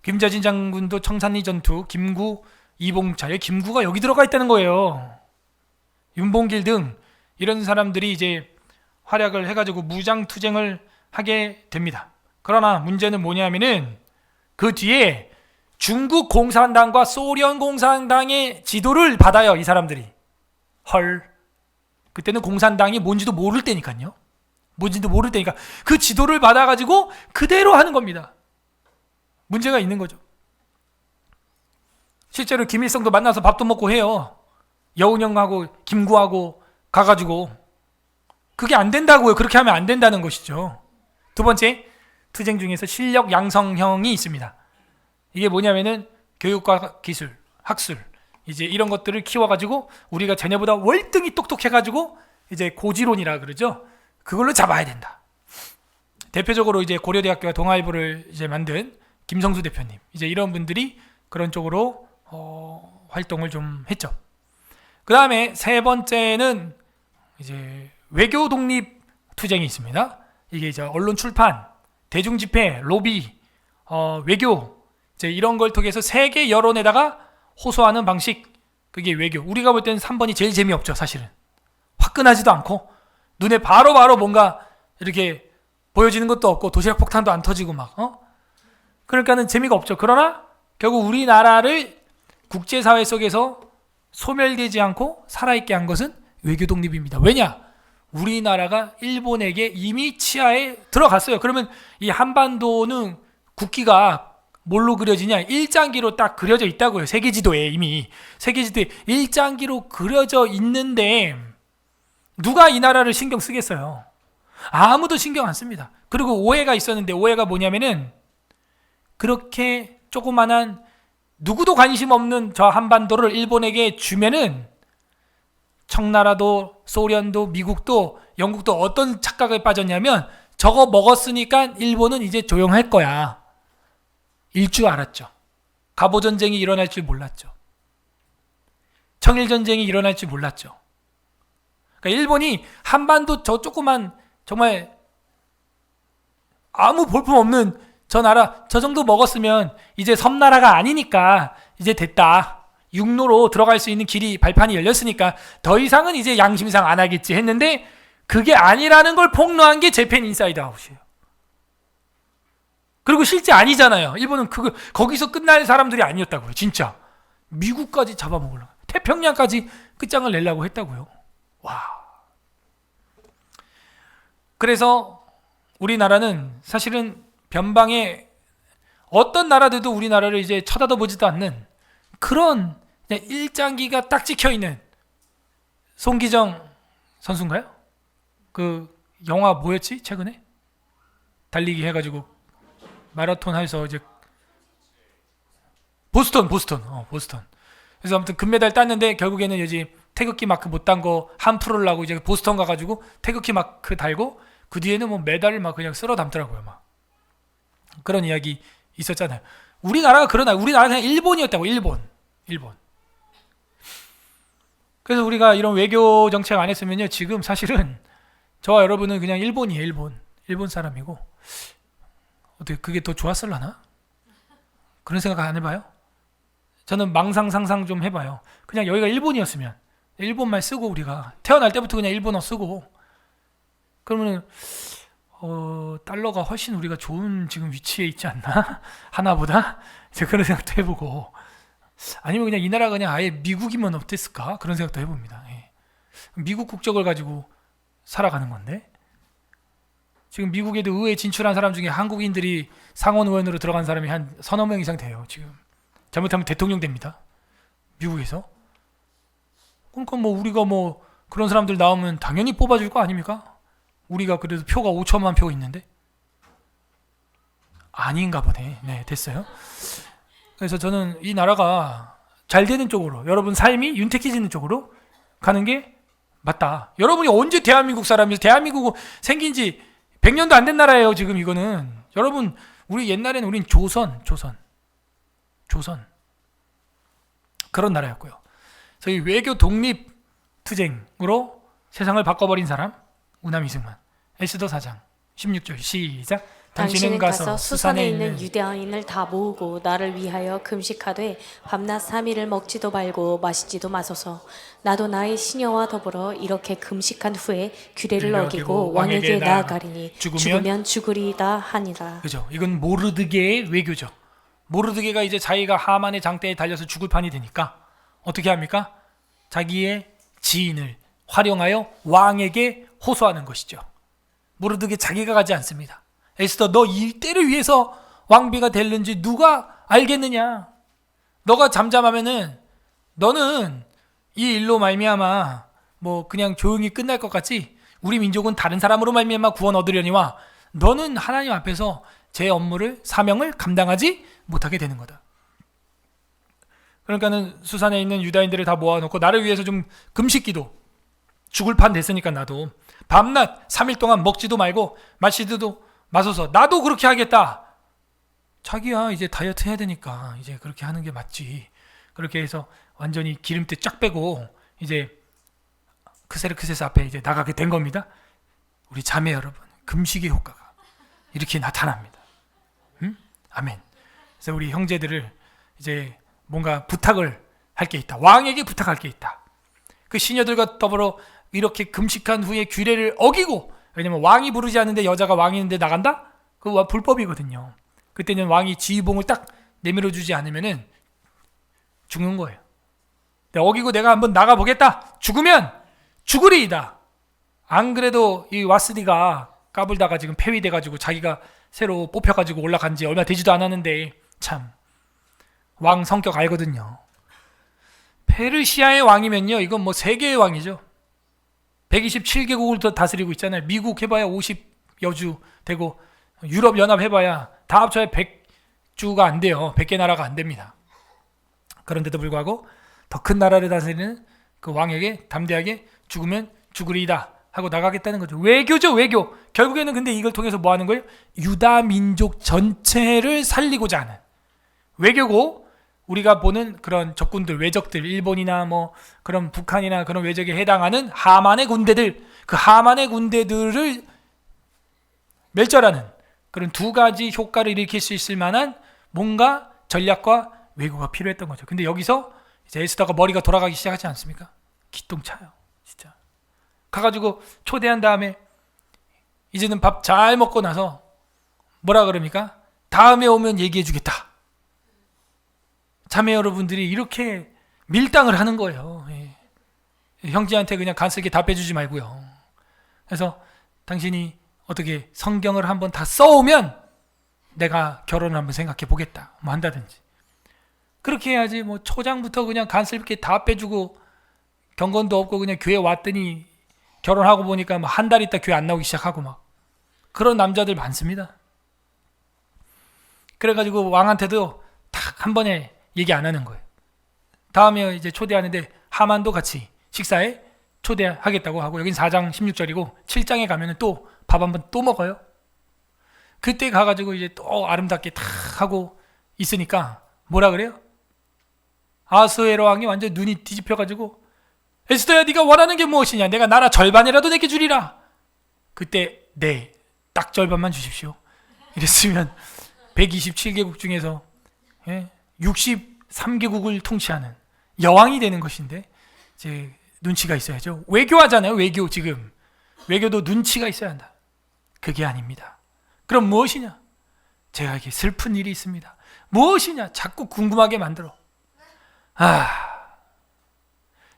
김자진 장군도 청산리 전투, 김구, 이봉차, 김구가 여기 들어가 있다는 거예요. 윤봉길 등 이런 사람들이 이제 활약을 해가지고 무장 투쟁을 하게 됩니다. 그러나 문제는 뭐냐면은 그 뒤에 중국 공산당과 소련 공산당의 지도를 받아요, 이 사람들이. 헐. 그때는 공산당이 뭔지도 모를 때니까요. 뭔지도 모를 때니까 그 지도를 받아가지고 그대로 하는 겁니다. 문제가 있는 거죠. 실제로 김일성도 만나서 밥도 먹고 해요. 여운형하고 김구하고 가가지고. 그게 안 된다고요. 그렇게 하면 안 된다는 것이죠. 두 번째, 투쟁 중에서 실력 양성형이 있습니다. 이게 뭐냐면은 교육과 기술, 학술, 이제 이런 것들을 키워가지고 우리가 쟤네보다 월등히 똑똑해가지고 이제 고지론이라 그러죠. 그걸로 잡아야 된다. 대표적으로 이제 고려대학교가 동아일보를 이제 만든 김성수 대표님, 이제 이런 분들이 그런 쪽으로 활동을 좀 했죠. 그 다음에 세 번째는 이제 외교 독립 투쟁이 있습니다. 이게 이제 언론 출판, 대중 집회, 로비, 외교 이제 이런 걸 통해서 세계 여론에다가 호소하는 방식, 그게 외교. 우리가 볼 때는 3번이 제일 재미없죠, 사실은. 화끈하지도 않고 눈에 바로바로 뭔가 이렇게 보여지는 것도 없고 도시락 폭탄도 안 터지고 막 그러니까는 재미가 없죠. 그러나 결국 우리나라를 국제사회 속에서 소멸되지 않고 살아있게 한 것은 외교 독립입니다. 왜냐? 우리나라가 일본에게 이미 치하에 들어갔어요. 그러면 이 한반도는 국기가 뭘로 그려지냐? 일장기로 딱 그려져 있다고요. 세계지도에 이미. 세계지도에 일장기로 그려져 있는데 누가 이 나라를 신경 쓰겠어요? 아무도 신경 안 씁니다. 그리고 오해가 있었는데, 오해가 뭐냐면은 그렇게 조그만한 누구도 관심 없는 저 한반도를 일본에게 주면은 청나라도 소련도 미국도 영국도 어떤 착각에 빠졌냐면 저거 먹었으니까 일본은 이제 조용할 거야 일 줄 알았죠. 갑오전쟁이 일어날 줄 몰랐죠. 청일전쟁이 일어날 줄 몰랐죠. 그러니까 일본이 한반도 저 조그만 정말 아무 볼품없는 저 나라 저 정도 먹었으면 이제 섬나라가 아니니까 이제 됐다. 육로로 들어갈 수 있는 길이 발판이 열렸으니까 더 이상은 이제 양심상 안 하겠지 했는데 그게 아니라는 걸 폭로한 게 재팬 인사이드 아웃이에요. 그리고 실제 아니잖아요. 일본은 거기서 끝날 사람들이 아니었다고요. 진짜 미국까지 잡아먹으려고 태평양까지 끝장을 내려고 했다고요. 와. 그래서 우리나라는 사실은 변방에 어떤 나라들도 우리나라를 이제 쳐다도 보지도 않는 그런 그냥 일장기가 딱 찍혀있는 송기정 선수인가요? 그 영화 뭐였지? 최근에? 달리기 해가지고 마라톤 해서 이제 보스턴. 그래서 아무튼 금메달 땄는데 결국에는 이제 태극기 마크 못 딴 거 한 프로라고 이제 보스턴 가가지고 태극기 마크 달고 그 뒤에는 뭐 메달을 막 그냥 쓸어 담더라고요. 막 그런 이야기 있었잖아요. 우리나라가 우리나라 그냥 일본이었다고. 일본. 그래서 우리가 이런 외교 정책 안 했으면요 지금 사실은 저와 여러분은 그냥 일본이에요. 일본 사람이고 어떻게 그게 더 좋았을라나? 그런 생각 안 해봐요? 저는 망상 상상 좀 해봐요. 그냥 여기가 일본이었으면 일본말 쓰고 우리가 태어날 때부터 그냥 일본어 쓰고 그러면은 달러가 훨씬 우리가 좋은 지금 위치에 있지 않나? 하나보다? 이제 그런 생각도 해보고 아니면 그냥 이 나라가 그냥 아예 미국이면 어땠을까? 그런 생각도 해봅니다. 예. 미국 국적을 가지고 살아가는 건데 지금 미국에도 의회에 진출한 사람 중에 한국인들이 상원 의원으로 들어간 사람이 한 서너 명 이상 돼요. 지금 잘못하면 대통령 됩니다. 미국에서. 그러니까 뭐 우리가 뭐 그런 사람들 나오면 당연히 뽑아줄 거 아닙니까? 우리가 그래도 표가 5천만 표 있는데 아닌가 보네. 네, 됐어요. 그래서 저는 이 나라가 잘 되는 쪽으로 여러분 삶이 윤택해지는 쪽으로 가는 게 맞다. 여러분이 언제 대한민국 사람이세요? 대한민국 생긴 지 100년도 안 된 나라예요. 지금 이거는 여러분 우리 옛날에는 우린 조선 그런 나라였고요. 저희 외교 독립 투쟁으로 세상을 바꿔버린 사람 우남 이승만. 에스더 4장 16절 시작. 당신은 가서 수산에 있는 유대인을 다 모으고 나를 위하여 금식하되 밤낮 3일을 먹지도 말고 마시지도 마소서. 나도 나의 시녀와 더불어 이렇게 금식한 후에 규례를 어기고 왕에게 나아가리니 죽으면 죽으리이다 하니라. 그죠? 이건 모르드게의 외교죠. 모르드게가 이제 자기가 하만의 장대에 달려서 죽을 판이 되니까 어떻게 합니까? 자기의 지인을 활용하여 왕에게 호소하는 것이죠. 모르드게 자기가 가지 않습니다. 에스더 너 이 때를 위해서 왕비가 될는지 누가 알겠느냐? 너가 잠잠하면은 너는 이 일로 말미암아 뭐 그냥 조용히 끝날 것 같지? 우리 민족은 다른 사람으로 말미암아 구원 얻으려니와 너는 하나님 앞에서 제 업무를 사명을 감당하지 못하게 되는 거다. 그러니까는 수산에 있는 유다인들을 다 모아놓고 나를 위해서 좀 금식기도 죽을 판 됐으니까 나도 밤낮 3일 동안 먹지도 말고 마시지도 마소서. 나도 그렇게 하겠다. 자기야 이제 다이어트 해야 되니까 이제 그렇게 하는 게 맞지. 그렇게 해서 완전히 기름때 쫙 빼고 이제 크세르크세스 앞에 이제 나가게 된 겁니다. 우리 자매 여러분, 금식의 효과가 이렇게 나타납니다. 아멘. 그래서 우리 형제들을 이제 뭔가 부탁을 할 게 있다. 왕에게 부탁할 게 있다. 그 시녀들과 더불어 이렇게 금식한 후에 규례를 어기고, 왜냐면 왕이 부르지 않는데 여자가 왕이 있는데 나간다? 그거 불법이거든요. 그때는 왕이 지휘봉을 딱 내밀어 주지 않으면은 죽는 거예요. 어기고 내가 한번 나가보겠다. 죽으면 죽으리이다. 안 그래도 이 와스디가 까불다가 지금 폐위돼가지고 자기가 새로 뽑혀가지고 올라간 지 얼마 되지도 않았는데 참 왕 성격 알거든요. 페르시아의 왕이면요, 이건 뭐 세계의 왕이죠. 127개국을 다스리고 있잖아요. 미국 해봐야 50여주 되고 유럽 연합 해봐야 다 합쳐야 100주가 안 돼요. 100개 나라가 안 됩니다. 그런데도 불구하고 더 큰 나라를 다스리는 그 왕에게 담대하게 죽으면 죽으리이다 하고 나가겠다는 거죠. 외교죠, 외교. 결국에는 근데 이걸 통해서 뭐 하는 거예요? 유다 민족 전체를 살리고자 하는 외교고, 우리가 보는 그런 적군들, 외적들, 일본이나 뭐 그런 북한이나 그런 외적에 해당하는 하만의 군대들, 그 하만의 군대들을 멸절하는 그런 두 가지 효과를 일으킬 수 있을 만한 뭔가 전략과 외교가 필요했던 거죠. 근데 여기서 이제 에스더가 머리가 돌아가기 시작하지 않습니까? 기똥차요, 진짜. 가가지고 초대한 다음에 이제는 밥 잘 먹고 나서 뭐라 그럽니까? 다음에 오면 얘기해주겠다. 자매 여러분들이 이렇게 밀당을 하는 거예요. 예. 형제한테 그냥 간쓸게 다 빼주지 말고요. 그래서 당신이 어떻게 성경을 한번 다 써오면 내가 결혼을 한번 생각해 보겠다. 뭐 한다든지. 그렇게 해야지 뭐 초장부터 그냥 간쓸게 다 빼주고 경건도 없고 그냥 교회 왔더니 결혼하고 보니까 뭐 한 달 있다 교회 안 나오기 시작하고 막 그런 남자들 많습니다. 그래가지고 왕한테도 딱 한 번에 얘기 안 하는 거예요. 다음에 이제 초대하는데 하만도 같이 식사에 초대하겠다고 하고, 여긴 4장 16절이고 7장에 가면은 또 밥 한 번 또 먹어요. 그때 가가지고 이제 또 아름답게 탁 하고 있으니까 뭐라 그래요? 아스웨로 왕이 완전 눈이 뒤집혀가지고, 에스더야 네가 원하는 게 무엇이냐? 내가 나라 절반이라도 내게 주리라. 그때 네, 딱 절반만 주십시오. 이랬으면 127개국 중에서 63개국을 통치하는 여왕이 되는 것인데, 이제 눈치가 있어야죠. 외교하잖아요. 외교. 지금 외교도 눈치가 있어야 한다. 그게 아닙니다. 그럼 무엇이냐? 제가 이게 슬픈 일이 있습니다. 무엇이냐? 자꾸 궁금하게 만들어.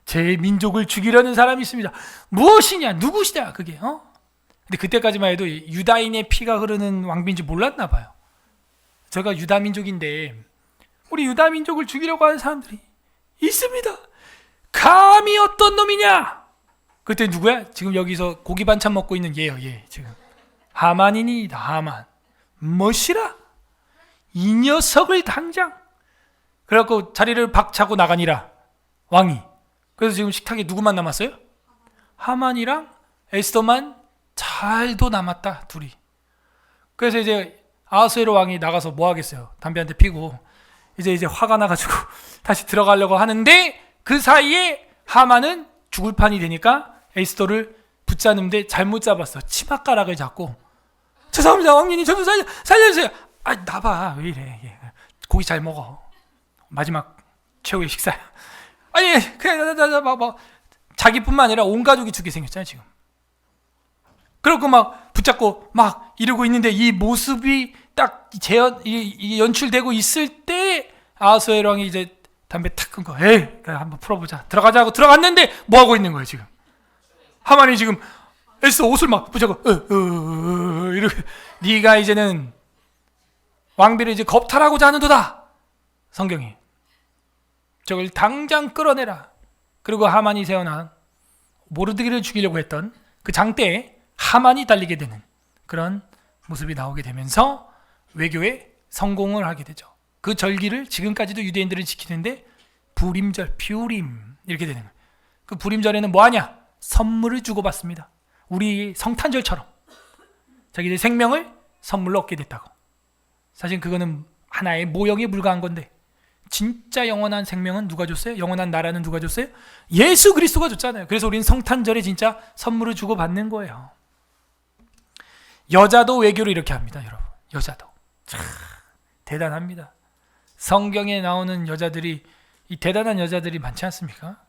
제 민족을 죽이려는 사람이 있습니다. 무엇이냐? 누구시다? 그게 근데 그때까지만 해도 유다인의 피가 흐르는 왕비인지 몰랐나 봐요. 제가 유다 민족인데 우리 유다 민족을 죽이려고 하는 사람들이 있습니다. 감히 어떤 놈이냐? 그때 누구야? 지금 여기서 고기 반찬 먹고 있는 얘예요. 얘 지금 하만이니다. 하만. 멋이라? 이 녀석을 당장. 그래갖고 자리를 박차고 나가니라 왕이. 그래서 지금 식탁에 누구만 남았어요? 하만이랑 에스더만 잘도 남았다, 둘이. 그래서 이제 아하수에로 왕이 나가서 뭐 하겠어요? 담배 한 대 피고 이제 화가 나가지고 다시 들어가려고 하는데, 그 사이에 하만은 죽을 판이 되니까 에스더를 붙잡는데 잘못 잡았어. 치맛가락을 잡고, 죄송합니다 왕님이 저 좀 살려주세요. 나봐 왜 이래. 고기 잘 먹어. 마지막 최후의 식사야. 아니 그냥 막 자기뿐만 아니라 온 가족이 죽게 생겼잖아요 지금. 그렇고 막 붙잡고 막 이러고 있는데, 이 모습이 딱 연출되고 있을 때 아하수에로 왕이 이제 담배 탁 끈 거. 에이, 한번 풀어보자. 들어가자고 들어갔는데 뭐 하고 있는 거예요 지금? 하만이 지금 에스더 옷을 막 붙잡고 이렇게. 네가 이제는 왕비를 이제 겁탈하고자 하는도다. 성경이 저걸 당장 끌어내라. 그리고 하만이 세워난 모르드게를 죽이려고 했던 그 장대에 하만이 달리게 되는 그런 모습이 나오게 되면서 외교에 성공을 하게 되죠. 그 절기를 지금까지도 유대인들은 지키는데 부림절, 퓨림 이렇게 되는 거예요. 그 부림절에는 뭐 하냐? 선물을 주고받습니다. 우리 성탄절처럼 자기들 생명을 선물로 얻게 됐다고. 사실 그거는 하나의 모형에 불과한 건데 진짜 영원한 생명은 누가 줬어요? 영원한 나라는 누가 줬어요? 예수 그리스도가 줬잖아요. 그래서 우리는 성탄절에 진짜 선물을 주고 받는 거예요. 여자도 외교를 이렇게 합니다, 여러분. 여자도 참 대단합니다. 성경에 나오는 여자들이, 이 대단한 여자들이 많지 않습니까?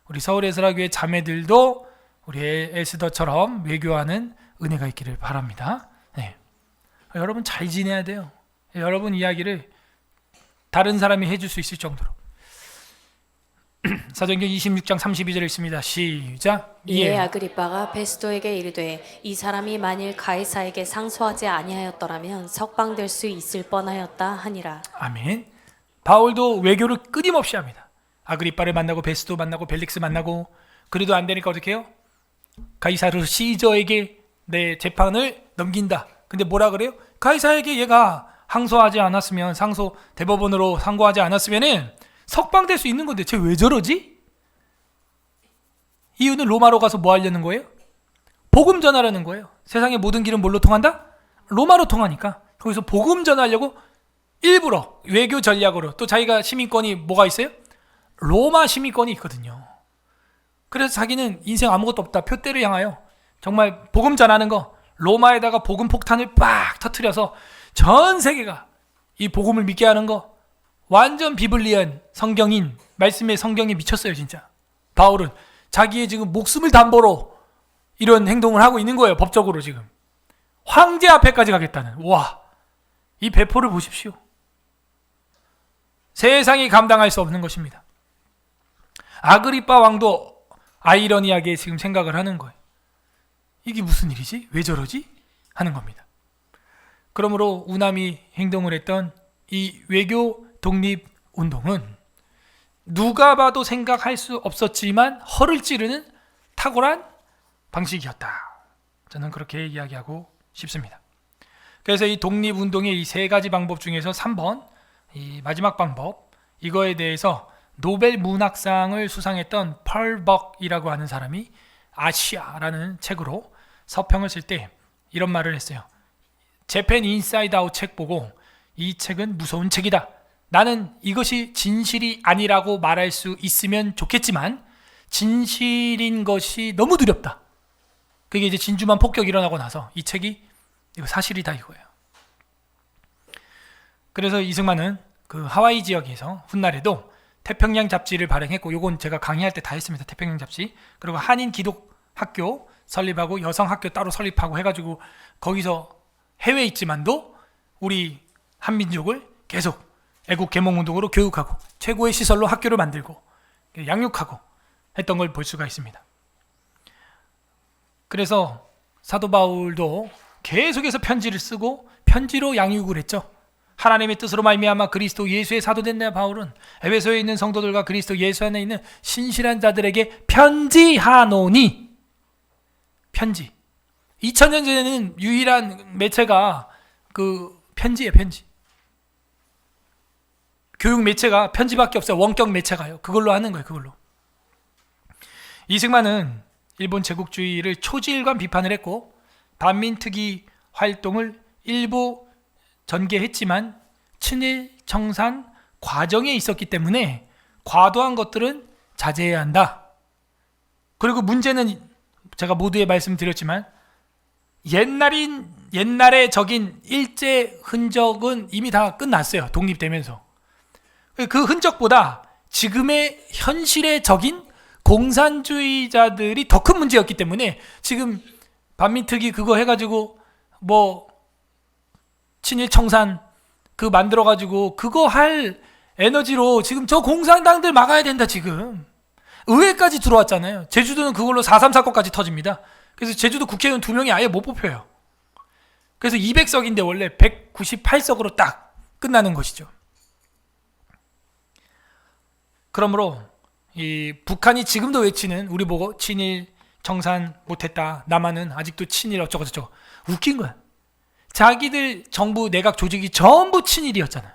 우리 서울에스라교회 자매들도 우리 에스더처럼 외교하는 은혜가 있기를 바랍니다. 네. 여러분 잘 지내야 돼요. 여러분 이야기를 다른 사람이 해줄 수 있을 정도로. 사도행전 26장 32절 읽습니다. 시작. 이에 아그리빠가 베스도에게 이르되 이 사람이 만일 가이사에게 상소하지 아니하였더라면 석방될 수 있을 뻔하였다 하니라. 아멘. 바울도 외교를 끊임없이 합니다. 아그리빠를 만나고 베스도 만나고 벨릭스 만나고, 그래도 안 되니까 어떻게 해요? 가이사르 시저에게 내 재판을 넘긴다. 근데 뭐라 그래요? 가이사에게 얘가 항소하지 않았으면, 상소 대법원으로 상고하지 않았으면은 석방될 수 있는 건데 쟤 왜 저러지? 이유는 로마로 가서 뭐 하려는 거예요? 복음 전하려는 거예요. 세상의 모든 길은 뭘로 통한다? 로마로 통하니까 거기서 복음 전하려고 일부러 외교 전략으로, 또 자기가 시민권이 뭐가 있어요? 로마 시민권이 있거든요. 그래서 자기는 인생 아무것도 없다, 표대를 향하여 정말 복음 전하는 거, 로마에다가 복음 폭탄을 빡 터뜨려서 전 세계가 이 복음을 믿게 하는 거, 완전 비블리안 성경인, 말씀의 성경에 미쳤어요 진짜. 바울은 자기의 지금 목숨을 담보로 이런 행동을 하고 있는 거예요. 법적으로 지금 황제 앞에까지 가겠다는, 와, 이 배포를 보십시오. 세상이 감당할 수 없는 것입니다. 아그리빠 왕도 아이러니하게 지금 생각을 하는 거예요. 이게 무슨 일이지? 왜 저러지? 하는 겁니다. 그러므로 우남이 행동을 했던 이 외교 독립 운동은 누가 봐도 생각할 수 없었지만 허를 찌르는 탁월한 방식이었다. 저는 그렇게 이야기하고 싶습니다. 그래서 이 독립 운동의 이 세 가지 방법 중에서 3번, 이 마지막 방법, 이거에 대해서 노벨 문학상을 수상했던 펄 벅이라고 하는 사람이 아시아라는 책으로 서평을 쓸 때 이런 말을 했어요. 재팬 인사이드 아웃 책 보고 이 책은 무서운 책이다. 나는 이것이 진실이 아니라고 말할 수 있으면 좋겠지만 진실인 것이 너무 두렵다. 그게 이제 진주만 폭격이 일어나고 나서 이 책이 이거 사실이다 이거예요. 그래서 이승만은 그 하와이 지역에서 훗날에도 태평양 잡지를 발행했고, 요건 제가 강의할 때 다 했습니다. 태평양 잡지. 그리고 한인 기독 학교 설립하고 여성 학교 따로 설립하고 해가지고 거기서 해외에 있지만도 우리 한민족을 계속 애국 개몽 운동으로 교육하고 최고의 시설로 학교를 만들고 양육하고 했던 걸 볼 수가 있습니다. 그래서 사도 바울도 계속해서 편지를 쓰고 편지로 양육을 했죠. 하나님의 뜻으로 말미암아 그리스도 예수의 사도된 내 바울은 에베소에 있는 성도들과 그리스도 예수 안에 있는 신실한 자들에게 편지하노니. 편지. 2000년 전에는 유일한 매체가 그 편지예요. 편지. 교육 매체가 편지밖에 없어요. 원격 매체가요. 그걸로 하는 거예요. 그걸로. 이승만은 일본 제국주의를 초지일관 비판을 했고 반민특위 활동을 일부 전개했지만 친일 청산 과정에 있었기 때문에 과도한 것들은 자제해야 한다. 그리고 문제는 제가 모두에 말씀드렸지만 옛날에 적인 일제 흔적은 이미 다 끝났어요. 독립되면서. 그 흔적보다 지금의 현실에 적인 공산주의자들이 더 큰 문제였기 때문에 지금 반민특위 그거 해가지고 뭐 친일 청산 그 만들어가지고 그거 할 에너지로 지금 저 공산당들 막아야 된다. 지금 의회까지 들어왔잖아요. 제주도는 그걸로 4.3 사건까지 터집니다. 그래서 제주도 국회의원 2명이 아예 못 뽑혀요. 그래서 200석인데 원래 198석으로 딱 끝나는 것이죠. 그러므로 이 북한이 지금도 외치는, 우리 보고 친일 청산 못했다, 남한은 아직도 친일 어쩌고저쩌고, 웃긴 거야. 자기들 정부 내각 조직이 전부 친일이었잖아요.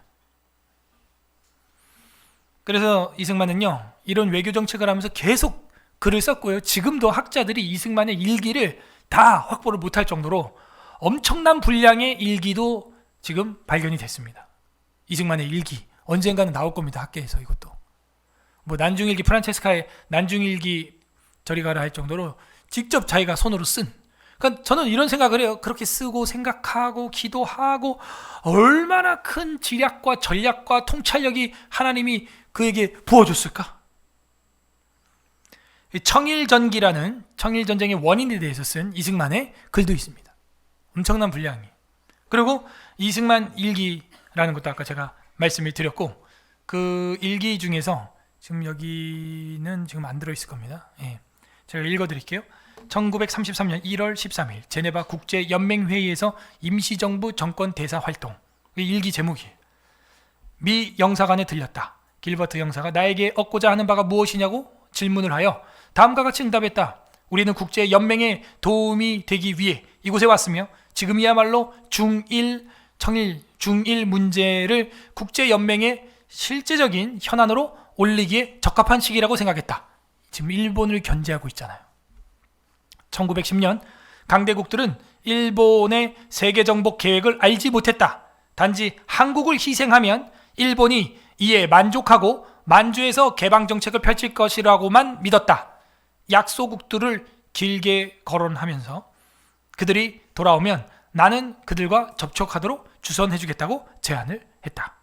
그래서 이승만은요 이런 외교 정책을 하면서 계속 글을 썼고요. 지금도 학자들이 이승만의 일기를 다 확보를 못할 정도로 엄청난 분량의 일기도 지금 발견이 됐습니다. 이승만의 일기. 언젠가는 나올 겁니다. 학계에서 이것도. 뭐 난중일기, 프란체스카의 난중일기 저리 가라 할 정도로 직접 자기가 손으로 쓴. 그러니까 저는 이런 생각을 해요. 그렇게 쓰고 생각하고 기도하고 얼마나 큰 지략과 전략과 통찰력이 하나님이 그에게 부어줬을까? 청일전기라는 청일전쟁의 원인에 대해서 쓴 이승만의 글도 있습니다. 엄청난 분량이. 그리고 이승만 일기라는 것도 아까 제가 말씀을 드렸고, 그 일기 중에서 지금 여기는 지금 안 들어있을 겁니다. 예. 제가 읽어드릴게요. 1933년 1월 13일 제네바 국제연맹회의에서 임시정부 정권대사 활동. 일기 제목이에요. 미 영사관에 들렸다. 길버트 영사가 나에게 얻고자 하는 바가 무엇이냐고 질문을 하여 다음과 같이 응답했다. 우리는 국제연맹에 도움이 되기 위해 이곳에 왔으며 지금이야말로 중일 문제를 국제연맹의 실제적인 현안으로 올리기에 적합한 시기라고 생각했다. 지금 일본을 견제하고 있잖아요. 1910년 강대국들은 일본의 세계정복 계획을 알지 못했다. 단지 한국을 희생하면 일본이 이에 만족하고 만주에서 개방정책을 펼칠 것이라고만 믿었다. 약소국들을 길게 거론하면서 그들이 돌아오면 나는 그들과 접촉하도록 주선해주겠다고 제안을 했다.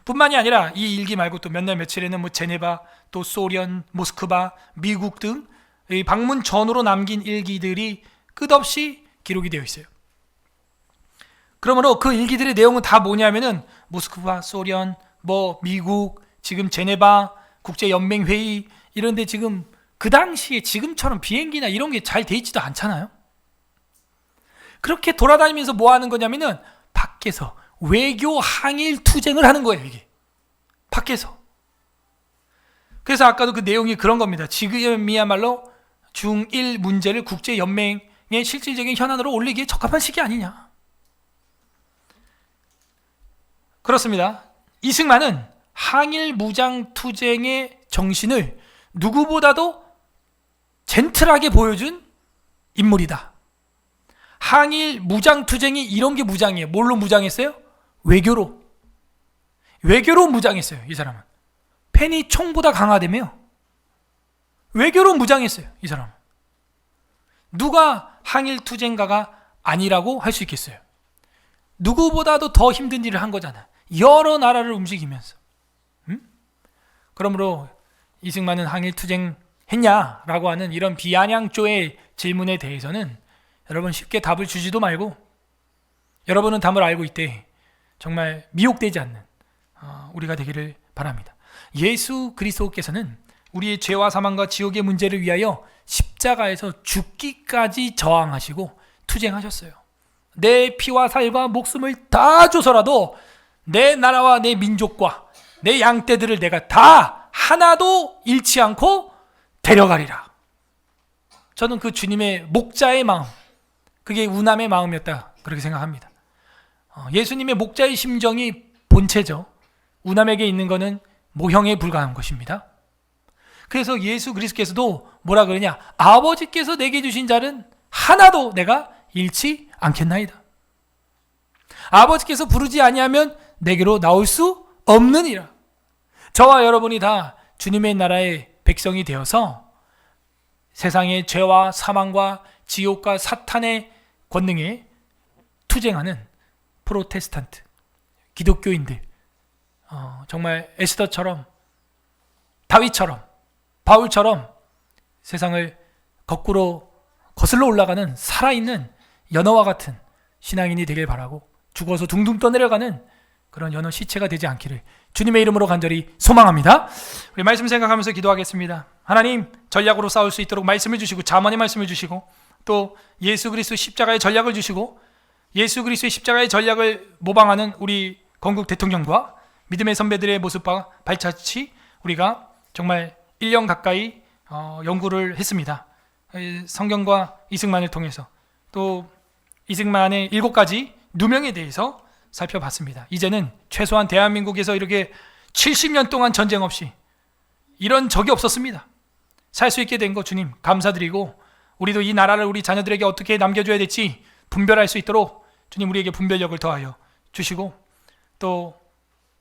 뿐만이 아니라 이 일기 말고 또 몇 날 며칠에는 뭐 제네바, 또 소련, 모스크바, 미국 등 방문 전후로 남긴 일기들이 끝없이 기록이 되어 있어요. 그러므로 그 일기들의 내용은 다 뭐냐면은 모스크바, 소련, 뭐 미국, 지금 제네바 국제연맹회의 이런데 지금 그 당시에 지금처럼 비행기나 이런 게 잘 돼 있지도 않잖아요. 그렇게 돌아다니면서 뭐 하는 거냐면은 밖에서 외교 항일 투쟁을 하는 거예요, 이게. 밖에서. 그래서 아까도 그 내용이 그런 겁니다. 지금이야말로 중일 문제를 국제연맹의 실질적인 현안으로 올리기에 적합한 시기 아니냐. 그렇습니다. 이승만은 항일 무장 투쟁의 정신을 누구보다도 젠틀하게 보여준 인물이다. 항일 무장 투쟁이 이런 게 무장이에요. 뭘로 무장했어요? 외교로. 외교로 무장했어요. 이 사람은. 펜이 총보다 강하다며. 외교로 무장했어요. 이 사람은. 누가 항일 투쟁가가 아니라고 할 수 있겠어요? 누구보다도 더 힘든 일을 한 거잖아. 여러 나라를 움직이면서. 그러므로 이승만은 항일 투쟁 했냐라고 하는 이런 비아냥조의 질문에 대해서는 여러분 쉽게 답을 주지도 말고, 여러분은 답을 알고 있대 정말 미혹되지 않는 우리가 되기를 바랍니다. 예수 그리스도께서는 우리의 죄와 사망과 지옥의 문제를 위하여 십자가에서 죽기까지 저항하시고 투쟁하셨어요. 내 피와 살과 목숨을 다 줘서라도 내 나라와 내 민족과 내 양떼들을 내가 다 하나도 잃지 않고 데려가리라. 저는 그 주님의 목자의 마음, 그게 우남의 마음이었다 그렇게 생각합니다. 예수님의 목자의 심정이 본체죠. 우남에게 있는 것은 모형에 불과한 것입니다. 그래서 예수 그리스도께서도 뭐라 그러냐? 아버지께서 내게 주신 자는 하나도 내가 잃지 않겠나이다. 아버지께서 부르지 아니하면 내게로 나올 수 없느니라. 저와 여러분이 다 주님의 나라의 백성이 되어서 세상의 죄와 사망과 지옥과 사탄의 권능에 투쟁하는 프로테스탄트, 기독교인들, 정말 에스더처럼, 다윗처럼, 바울처럼 세상을 거꾸로 거슬러 올라가는 살아있는 연어와 같은 신앙인이 되길 바라고, 죽어서 둥둥 떠내려가는 그런 연어 시체가 되지 않기를 주님의 이름으로 간절히 소망합니다. 우리 말씀 생각하면서 기도하겠습니다. 하나님, 전략으로 싸울 수 있도록 말씀을 주시고, 잠언의 말씀을 주시고, 또 예수 그리스도 십자가의 전략을 주시고, 예수 그리스도의 십자가의 전략을 모방하는 우리 건국 대통령과 믿음의 선배들의 모습과 발자취 우리가 정말 1년 가까이 연구를 했습니다. 성경과 이승만을 통해서 또 이승만의 7가지 누명에 대해서 살펴봤습니다. 이제는 최소한 대한민국에서 이렇게 70년 동안 전쟁 없이 이런 적이 없었습니다. 살 수 있게 된 거 주님 감사드리고, 우리도 이 나라를 우리 자녀들에게 어떻게 남겨줘야 될지 분별할 수 있도록 주님 우리에게 분별력을 더하여 주시고, 또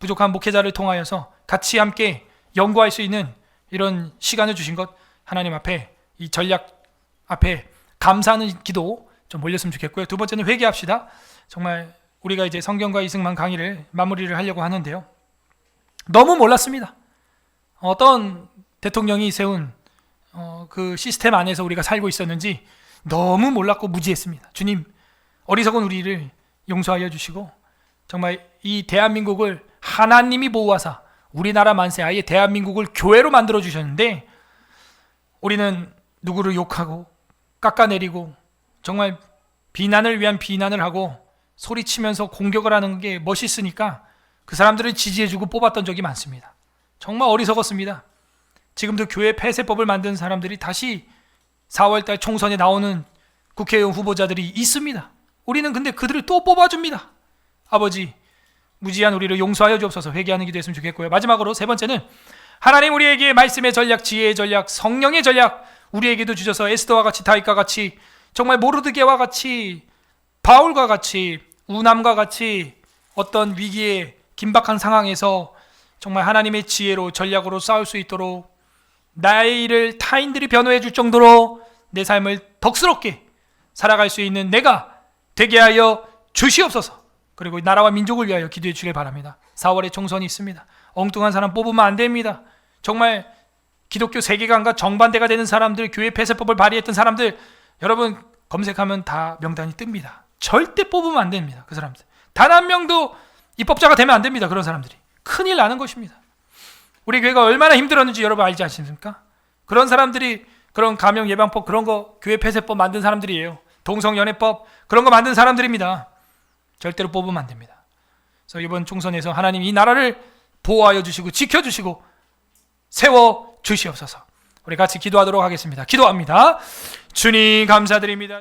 부족한 목회자를 통하여서 같이 함께 연구할 수 있는 이런 시간을 주신 것 하나님 앞에 이 전략 앞에 감사하는 기도 좀 올렸으면 좋겠고요. 두 번째는 회개합시다. 정말 우리가 이제 성경과 이승만 강의를 마무리를 하려고 하는데요. 너무 몰랐습니다. 어떤 대통령이 세운 그 시스템 안에서 우리가 살고 있었는지 너무 몰랐고 무지했습니다. 주님, 어리석은 우리를 용서하여 주시고 정말 이 대한민국을 하나님이 보호하사 우리나라 만세 아예 대한민국을 교회로 만들어 주셨는데 우리는 누구를 욕하고 깎아내리고 정말 비난을 위한 비난을 하고 소리치면서 공격을 하는 게 멋있으니까 그 사람들을 지지해주고 뽑았던 적이 많습니다. 정말 어리석었습니다. 지금도 교회 폐쇄법을 만든 사람들이 다시 4월달 총선에 나오는 국회의원 후보자들이 있습니다. 우리는 근데 그들을 또 뽑아줍니다. 아버지, 무지한 우리를 용서하여 주옵소서. 회개하는 기도 했으면 좋겠고요. 마지막으로 세 번째는 하나님 우리에게 말씀의 전략, 지혜의 전략, 성령의 전략 우리에게도 주셔서 에스더와 같이 다윗과 같이 정말 모르드게와 같이 바울과 같이 우남과 같이 어떤 위기의 긴박한 상황에서 정말 하나님의 지혜로 전략으로 싸울 수 있도록 나의 일을 타인들이 변호해 줄 정도로 내 삶을 덕스럽게 살아갈 수 있는 내가 되게 하여 주시옵소서. 그리고 나라와 민족을 위하여 기도해 주길 바랍니다. 4월에 총선이 있습니다. 엉뚱한 사람 뽑으면 안 됩니다. 정말 기독교 세계관과 정반대가 되는 사람들, 교회 폐쇄법을 발의했던 사람들, 여러분 검색하면 다 명단이 뜹니다. 절대 뽑으면 안 됩니다. 그 사람들 단 한 명도 입법자가 되면 안 됩니다. 그런 사람들이 큰일 나는 것입니다. 우리 교회가 얼마나 힘들었는지 여러분 알지 않습니까? 그런 사람들이 그런 감염 예방법 그런 거 교회 폐쇄법 만든 사람들이에요. 동성연애법 그런 거 만든 사람들입니다. 절대로 뽑으면 안 됩니다. 그래서 이번 총선에서 하나님 이 나라를 보호하여 주시고 지켜주시고 세워 주시옵소서. 우리 같이 기도하도록 하겠습니다. 기도합니다. 주님 감사드립니다.